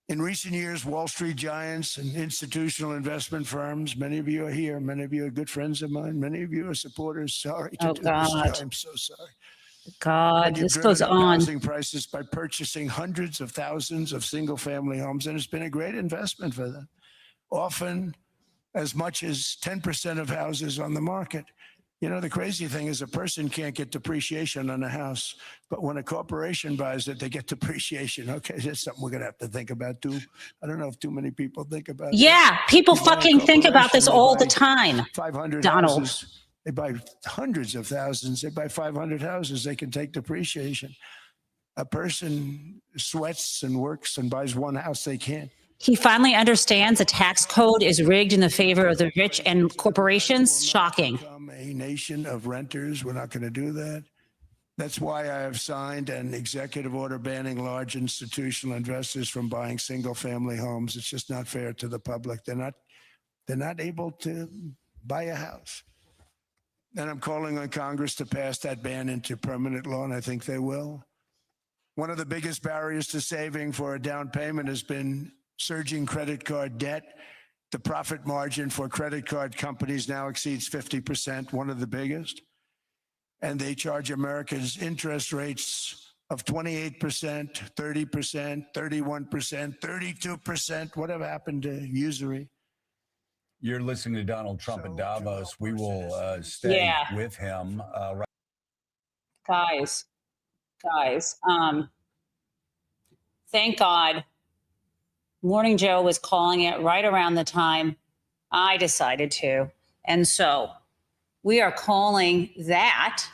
In recent years, Wall Street giants and institutional investment firms, many of you are here, many of you are good friends of mine, many of you are supporters. Sorry to do this. I'm so sorry. God, this goes on. Housing prices by purchasing hundreds of thousands of single-family homes, and it's been a great investment for them. Often as much as 10% of houses on the market. You know, the crazy thing is a person can't get depreciation on a house, but when a corporation buys it, they get depreciation. Okay, that's something we're going to have to think about too. I don't know if too many people think about it. Yeah, people fucking think about this all the time. 500 Donald. houses. They buy hundreds of thousands. They buy 500 houses. They can take depreciation. A person sweats and works and buys one house. They can't. He finally understands the tax code is rigged in the favor of the rich and corporations. Shocking. Become a nation of renters. We're not going to do that. That's why I have signed an executive order banning large institutional investors from buying single-family homes. It's just not fair to the public. They're not able to buy a house. And I'm calling on Congress to pass that ban into permanent law, and I think they will. One of the biggest barriers to saving for a down payment has been surging credit card debt. The profit margin for credit card companies now exceeds 50%, one of the biggest. And they charge Americans interest rates of 28%, 30%, 31%, 32%. Whatever happened to usury? You're listening to Donald Trump at Davos. We will stay with him. Guys, thank God Morning Joe was calling it right around the time I decided to. And so we are calling that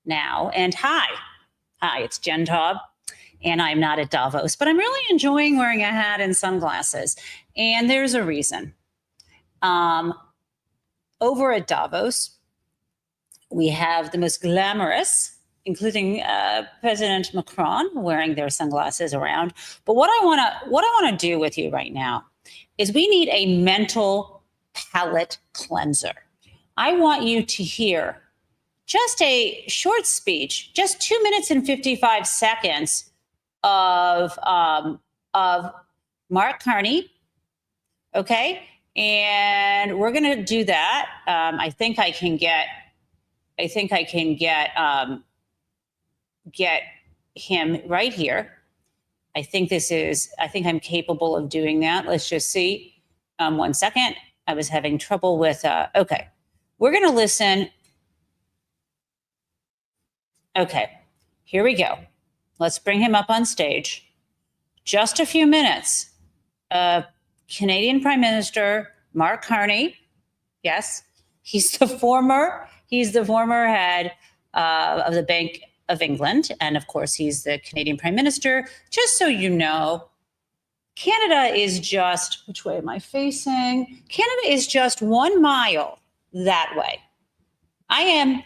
now. And hi, it's Jen Taub. And I'm not at Davos, but I'm really enjoying wearing a hat and sunglasses. And there's a reason. Over at Davos, we have the most glamorous, including President Macron wearing their sunglasses around. But what I want to do with you right now is we need a mental palate cleanser. I want you to hear just a short speech, just 2 minutes and 55 seconds of Mark Carney. Okay. And we're going to do that. I think I can get him right here. I think I'm capable of doing that. Let's just see. 1 second. I was having trouble with, okay. We're going to listen. Okay, here we go. Let's bring him up on stage. Just a few minutes. Canadian Prime Minister Mark Carney. Yes, he's the former head of the Bank of England, and of course, he's the Canadian Prime Minister. Just so you know, Canada is just, which way am I facing? Canada is just 1 mile that way. I am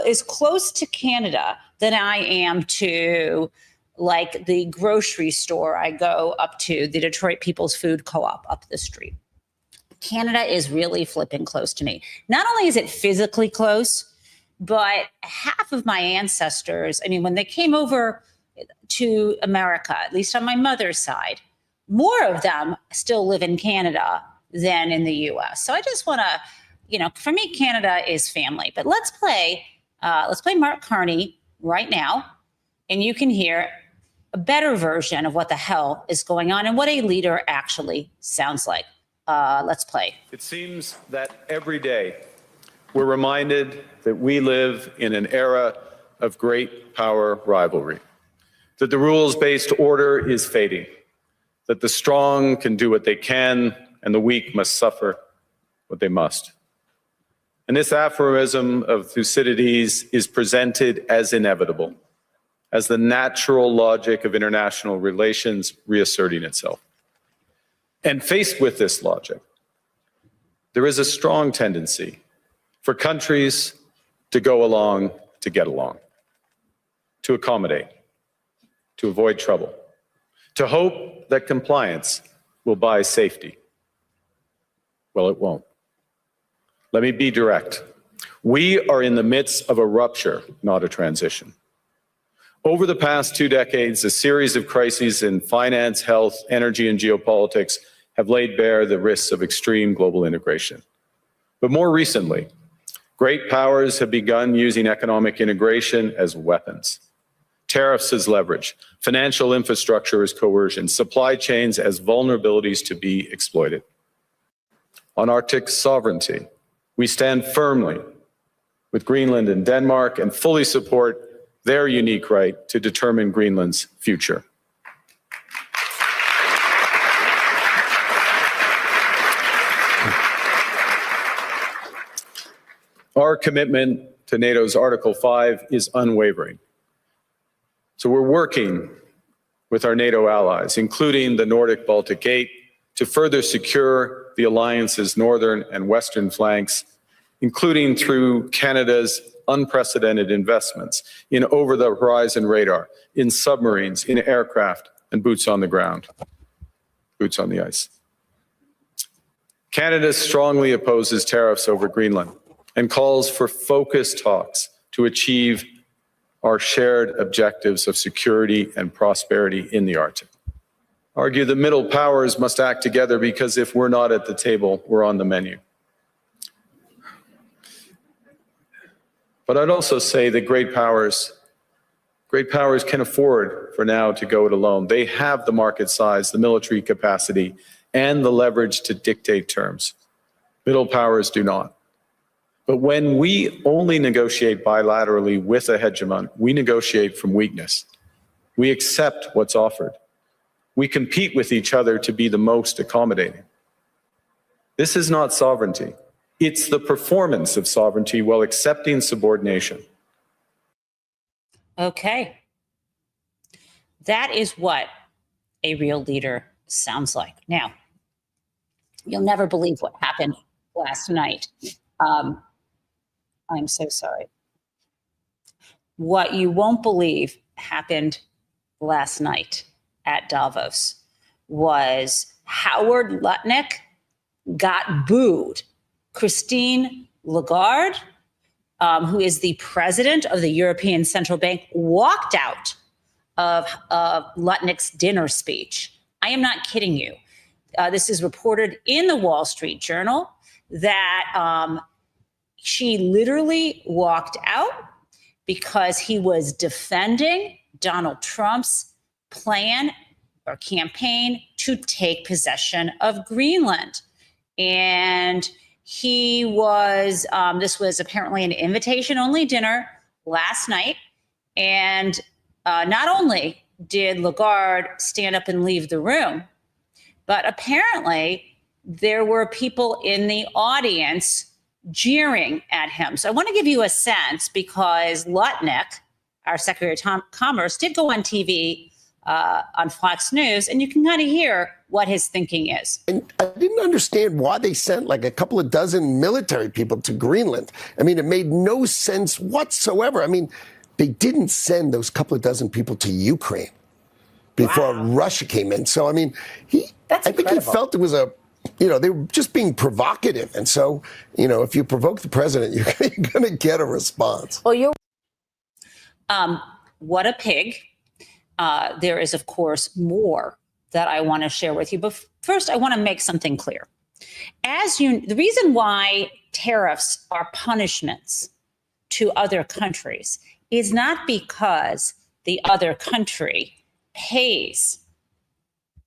as close to Canada than I am to like the grocery store I go up to, the Detroit People's Food Co-op up the street. Canada is really flipping close to me. Not only is it physically close, but half of my ancestors, I mean, when they came over to America, at least on my mother's side, more of them still live in Canada than in the US. So I just want to, for me, Canada is family. But let's play Mark Carney right now, and you can hear a better version of what the hell is going on and what a leader actually sounds like. Let's play. It seems that every day we're reminded that we live in an era of great power rivalry, that the rules-based order is fading, that the strong can do what they can and the weak must suffer what they must. And this aphorism of Thucydides is presented as inevitable, as the natural logic of international relations reasserting itself. And faced with this logic, there is a strong tendency for countries to go along to get along, to accommodate, to avoid trouble, to hope that compliance will buy safety. Well, it won't. Let me be direct. We are in the midst of a rupture, not a transition. Over the past 2 decades, a series of crises in finance, health, energy, and geopolitics have laid bare the risks of extreme global integration. But more recently, great powers have begun using economic integration as weapons. Tariffs as leverage, financial infrastructure as coercion, supply chains as vulnerabilities to be exploited. On Arctic sovereignty, we stand firmly with Greenland and Denmark and fully support their unique right to determine Greenland's future. Our commitment to NATO's Article 5 is unwavering. So we're working with our NATO allies, including the Nordic-Baltic Gate, to further secure the alliance's northern and western flanks, including through Canada's unprecedented investments in over-the-horizon radar, in submarines, in aircraft, and boots on the ground, boots on the ice. Canada strongly opposes tariffs over Greenland and calls for focused talks to achieve our shared objectives of security and prosperity in the Arctic. Argue the middle powers must act together because if we're not at the table, we're on the menu. But I'd also say that great powers can afford for now to go it alone. They have the market size, the military capacity, and the leverage to dictate terms. Middle powers do not. But when we only negotiate bilaterally with a hegemon, we negotiate from weakness. We accept what's offered. We compete with each other to be the most accommodating. This is not sovereignty. It's the performance of sovereignty while accepting subordination. Okay. That is what a real leader sounds like. Now, you'll never believe what happened last night. I'm so sorry. What you won't believe happened last night at Davos was Howard Lutnick got booed. Christine Lagarde, who is the president of the European Central Bank, walked out of Lutnick's dinner speech. I am not kidding you. This is reported in the Wall Street Journal that she literally walked out because he was defending Donald Trump's plan or campaign to take possession of Greenland. And he was, this was apparently an invitation-only dinner last night. And not only did Lagarde stand up and leave the room, but apparently there were people in the audience jeering at him. So I want to give you a sense because Lutnick, our Secretary of Commerce, did go on TV on Fox News, and you can kind of hear what his thinking is. And I didn't understand why they sent like a couple of dozen military people to Greenland. I mean, it made no sense whatsoever. I mean, they didn't send those couple of dozen people to Ukraine before Russia came in. So, I mean, I think he felt it was they were just being provocative. And so, if you provoke the president, you're going to get a response. Well, what a pig. There is, of course, more that I want to share with you. But first, I want to make something clear. The reason why tariffs are punishments to other countries is not because the other country pays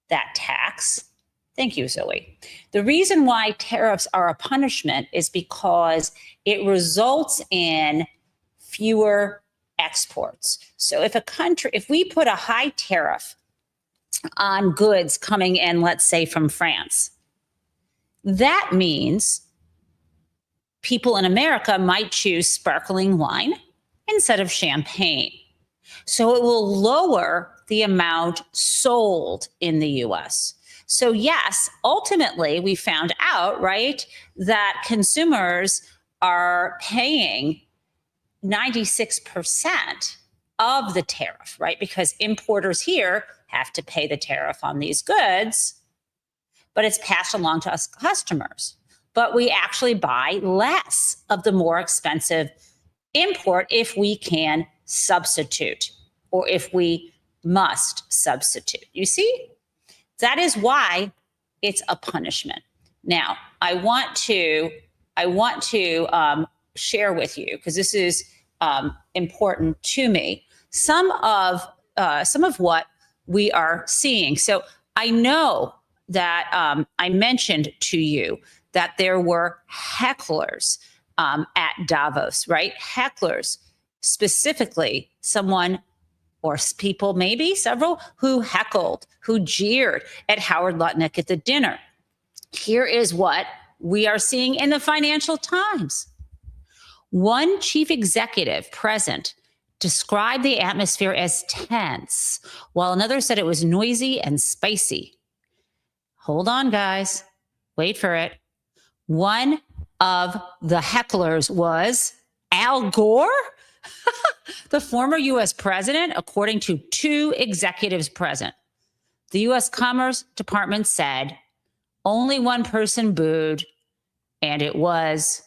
that tax. Thank you, Zoe. The reason why tariffs are a punishment is because it results in fewer exports. So if we put a high tariff on goods coming in, let's say from France, that means people in America might choose sparkling wine instead of champagne. So it will lower the amount sold in the US. So yes, ultimately we found out, right, that consumers are paying 96% of the tariff, right? Because importers here have to pay the tariff on these goods, but it's passed along to us customers. But we actually buy less of the more expensive import if we can substitute or if we must substitute. You see, that is why it's a punishment. Now, I want to share with you, because this is important to me, some of what we are seeing. So I know that I mentioned to you that there were hecklers at Davos, right? Hecklers, specifically someone or people, maybe several, who heckled, who jeered at Howard Lutnick at the dinner. Here is what we are seeing in the Financial Times. One chief executive present described the atmosphere as tense, while another said it was noisy and spicy. Hold on, guys. Wait for it. One of the hecklers was Al Gore, the former U.S. president, according to two executives present. The U.S. Commerce Department said only one person booed, and it was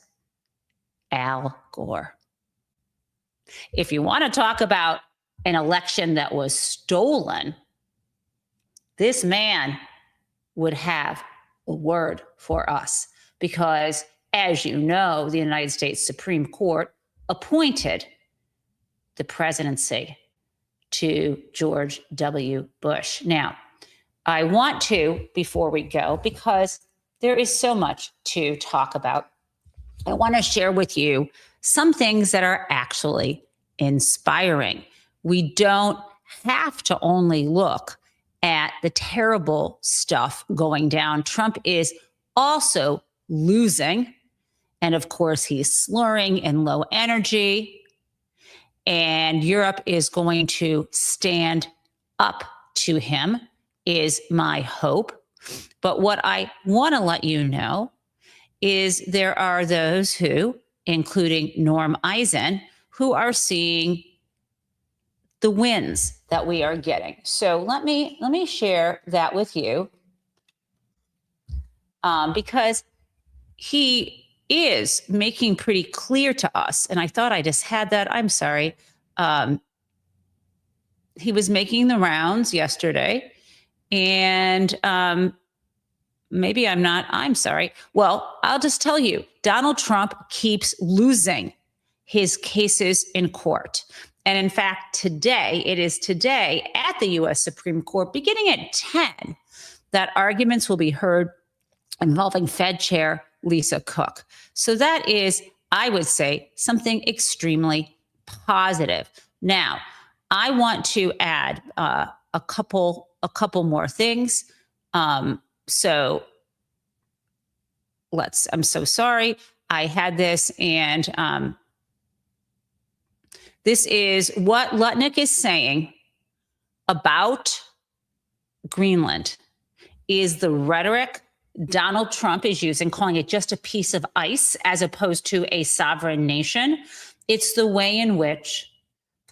Al Gore. If you want to talk about an election that was stolen, this man would have a word for us because, as you know, the United States Supreme Court appointed the presidency to George W. Bush. Now, I want to, before we go, because there is so much to talk about, I want to share with you some things that are actually inspiring. We don't have to only look at the terrible stuff going down. Trump is also losing. And of course, he's slurring and low energy. And Europe is going to stand up to him, is my hope. But what I want to let you know is there are those who, including Norm Eisen, who are seeing the wins that we are getting. So let me share that with you because he is making pretty clear to us, and I thought I just had that. I'm sorry. He was making the rounds yesterday, and maybe I'm not. I'm sorry. Well, I'll just tell you, Donald Trump keeps losing his cases in court. And in fact, today, it is today at the U.S. Supreme Court, beginning at 10, that arguments will be heard involving Fed Chair Lisa Cook. So that is, I would say, something extremely positive. Now, I want to add a couple more things. I'm so sorry. I had this, and this is what Lutnick is saying about Greenland is the rhetoric Donald Trump is using, calling it just a piece of ice as opposed to a sovereign nation. It's the way in which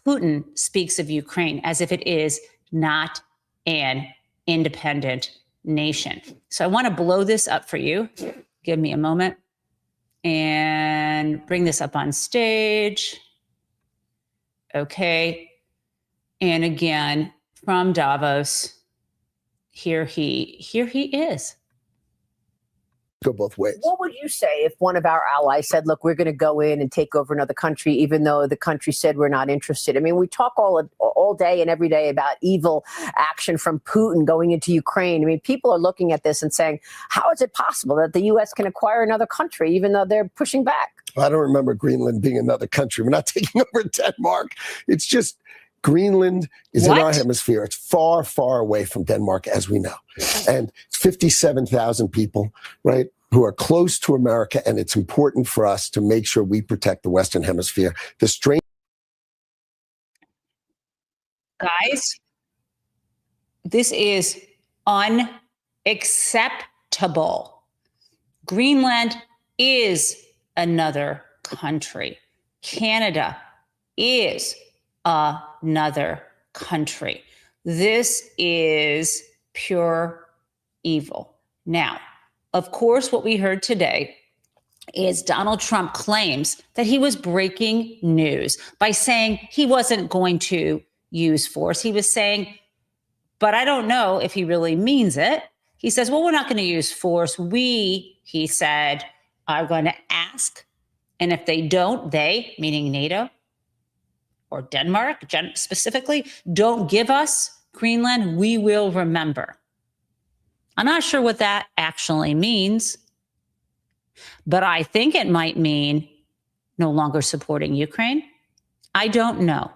Putin speaks of Ukraine as if it is not an independent nation. So I want to blow this up for you. Give me a moment and bring this up on stage. Okay. And again, from Davos, here he is. Go both ways. What would you say if one of our allies said, look, we're going to go in and take over another country, even though the country said we're not interested? I mean, we talk all day and every day about evil action from Putin going into Ukraine. I mean, people are looking at this and saying, how is it possible that the U.S. can acquire another country, even though they're pushing back? I don't remember Greenland being another country. We're not taking over Denmark. It's just Greenland is in our hemisphere. It's far, far away from Denmark, as we know. And 57,000 people, right, who are close to America. And it's important for us to make sure we protect the Western Hemisphere. The strain. Guys, this is unacceptable. Greenland is another country. Canada is another country. This is pure evil. Now, of course, what we heard today is Donald Trump claims that he was breaking news by saying he wasn't going to use force. He was saying, but I don't know if he really means it. He says, well, we're not going to use force. He said, are going to ask. And if they don't, they, meaning NATO or Denmark specifically, don't give us Greenland, we will remember. I'm not sure what that actually means, but I think it might mean no longer supporting Ukraine. I don't know.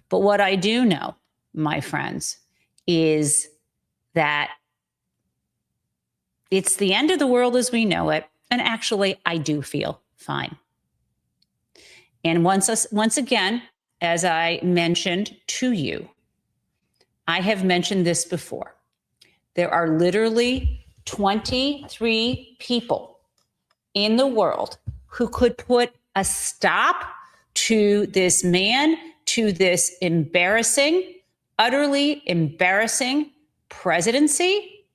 But what I do know, my friends, is that it's the end of the world as we know it. And actually, I do feel fine. And once again, as I mentioned to you, I have mentioned this before. There are literally 23 people in the world who could put a stop to this man, to this embarrassing, utterly embarrassing presidency.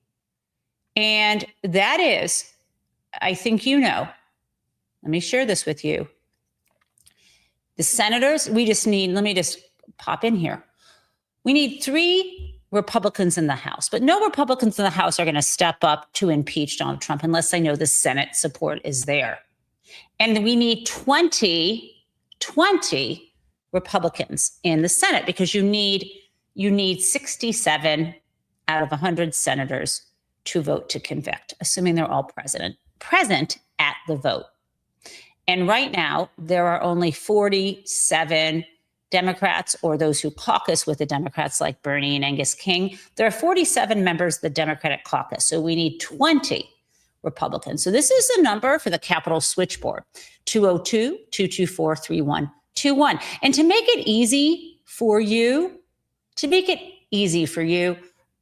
And that is, I think you know, let me share this with you. The senators, we just need, let me just pop in here. We need 3 Republicans in the House, but no Republicans in the House are going to step up to impeach Donald Trump unless they know the Senate support is there. And we need 20 Republicans in the Senate because you need 67 out of 100 senators to vote to convict, assuming they're all present at the vote. And right now, there are only 47 Democrats, or those who caucus with the Democrats like Bernie and Angus King. There are 47 members of the Democratic caucus, so we need 20 Republicans. So this is the number for the Capitol switchboard, 202-224-3121. And to make it easy for you,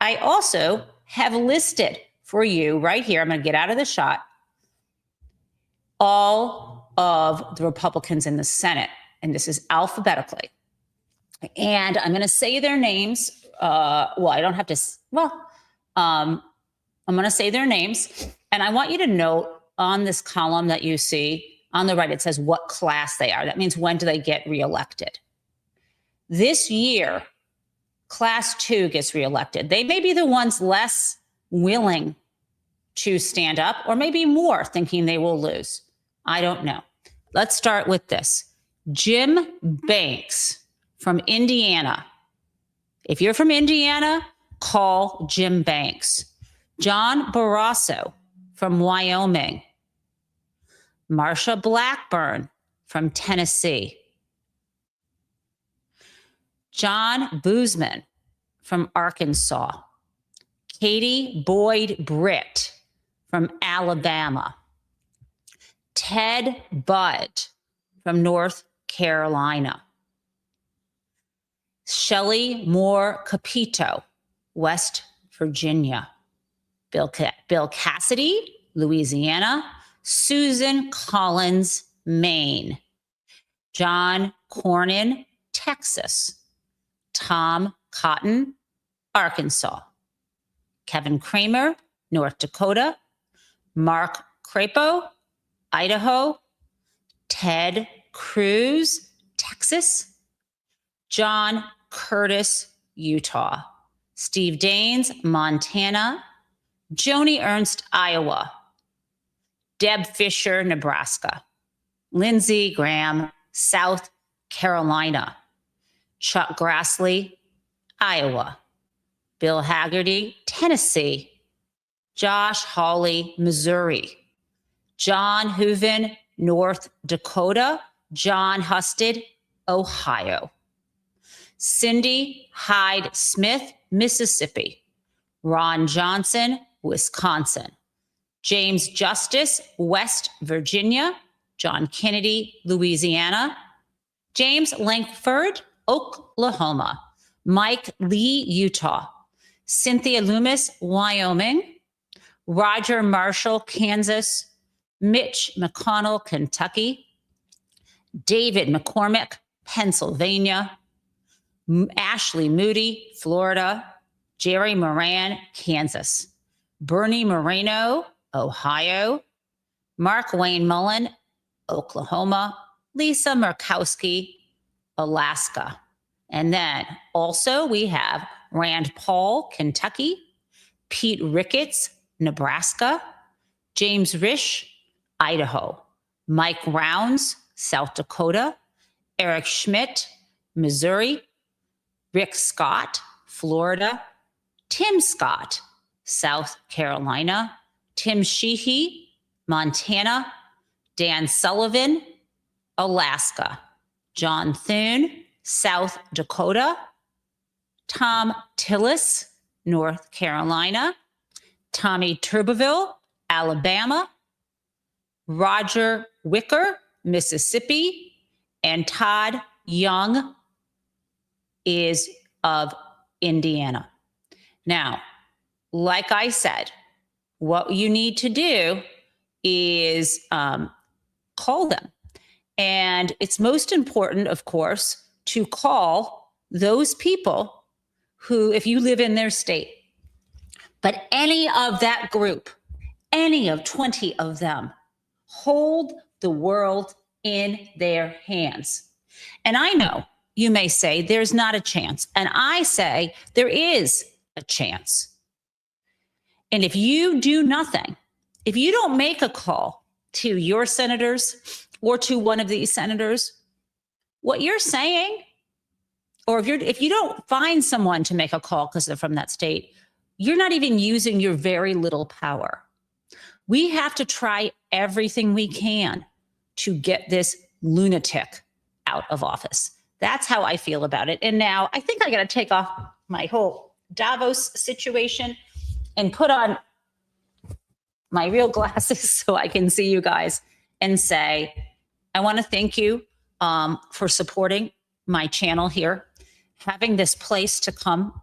I also have listed for you right here, I'm going to get out of the shot, all of the Republicans in the Senate. And this is alphabetically. And I'm going to say their names. I'm going to say their names. And I want you to note on this column that you see on the right, it says what class they are. That means when do they get reelected. This year, class 2 gets reelected. They may be the ones less willing to stand up, or maybe more thinking they will lose. I don't know. Let's start with this. Jim Banks from Indiana. If you're from Indiana, call Jim Banks. John Barrasso from Wyoming. Marsha Blackburn from Tennessee. John Boozman from Arkansas. Katie Boyd Britt from Alabama. Ted Budd from North Carolina. Shelley Moore Capito, West Virginia. Bill Cassidy, Louisiana. Susan Collins, Maine. John Cornyn, Texas. Tom Cotton, Arkansas. Kevin Kramer, North Dakota. Mark Crapo, Idaho. Ted Cruz, Texas. John Curtis, Utah. Steve Daines, Montana. Joni Ernst, Iowa. Deb Fisher, Nebraska. Lindsey Graham, South Carolina. Chuck Grassley, Iowa. Bill Hagerty, Tennessee. Josh Hawley, Missouri. John Hooven, North Dakota. John Husted, Ohio. Cindy Hyde Smith, Mississippi. Ron Johnson, Wisconsin. James Justice, West Virginia. John Kennedy, Louisiana. James Lankford, Oklahoma. Mike Lee, Utah. Cynthia Loomis, Wyoming. Roger Marshall, Kansas. Mitch McConnell, Kentucky. David McCormick, Pennsylvania. Ashley Moody, Florida. Jerry Moran, Kansas. Bernie Moreno, Ohio. Mark Wayne Mullen, Oklahoma. Lisa Murkowski, Alaska. And then also we have Rand Paul, Kentucky. Pete Ricketts, Nebraska. James Risch, Idaho. Mike Rounds, South Dakota. Eric Schmidt, Missouri. Rick Scott, Florida. Tim Scott, South Carolina. Tim Sheehy, Montana. Dan Sullivan, Alaska. John Thune, South Dakota. Tom Tillis, North Carolina. Tommy Tuberville, Alabama. Roger Wicker, Mississippi. And Todd Young, is of Indiana. Now, like I said, what you need to do is call them. And it's most important, of course, to call those people who, if you live in their state, but any of that group, any of 20 of them, hold the world in their hands. And I know you may say there's not a chance. And I say there is a chance. And if you do nothing, if you don't make a call to your senators or to one of these senators, what you're saying, or if you don't find someone to make a call because they're from that state, you're not even using your very little power. We have to try everything we can to get this lunatic out of office. That's how I feel about it. And now I think I got to take off my whole Davos situation and put on my real glasses so I can see you guys and say, I want to thank you for supporting my channel here, having this place to come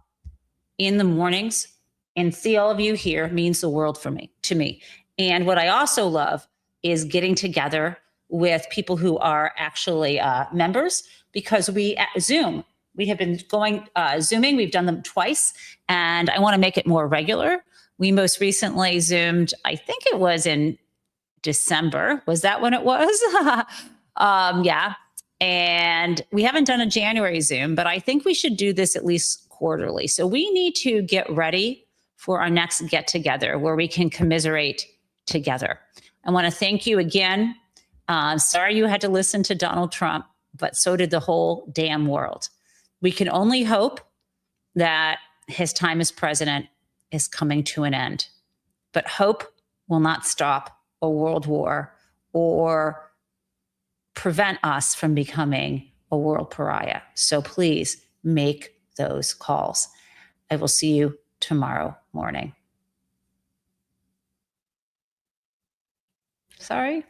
in the mornings and see all of you here means the world to me. And what I also love is getting together with people who are actually members, because we at Zoom, we have been going Zooming. We've done them twice, and I want to make it more regular. We most recently Zoomed, I think it was in December. Was that when it was? Yeah. And we haven't done a January Zoom, but I think we should do this at least quarterly. So we need to get ready for our next get together where we can commiserate together. I want to thank you again. Sorry you had to listen to Donald Trump, but so did the whole damn world. We can only hope that his time as president is coming to an end. But hope will not stop a world war or prevent us from becoming a world pariah. So please make those calls. I will see you tomorrow morning. Sorry.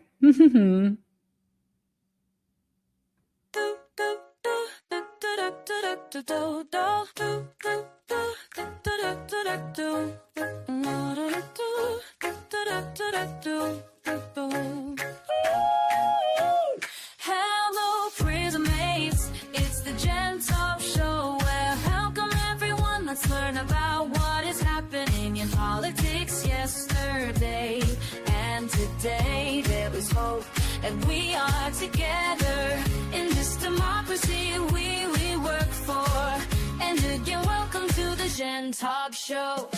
Hello, prison mates. It's the Gen Taub show where welcome everyone. Let's learn about what is happening in politics yesterday and today. There was hope, and we are together in this democracy we work for. And again, welcome to the Gen Taub show.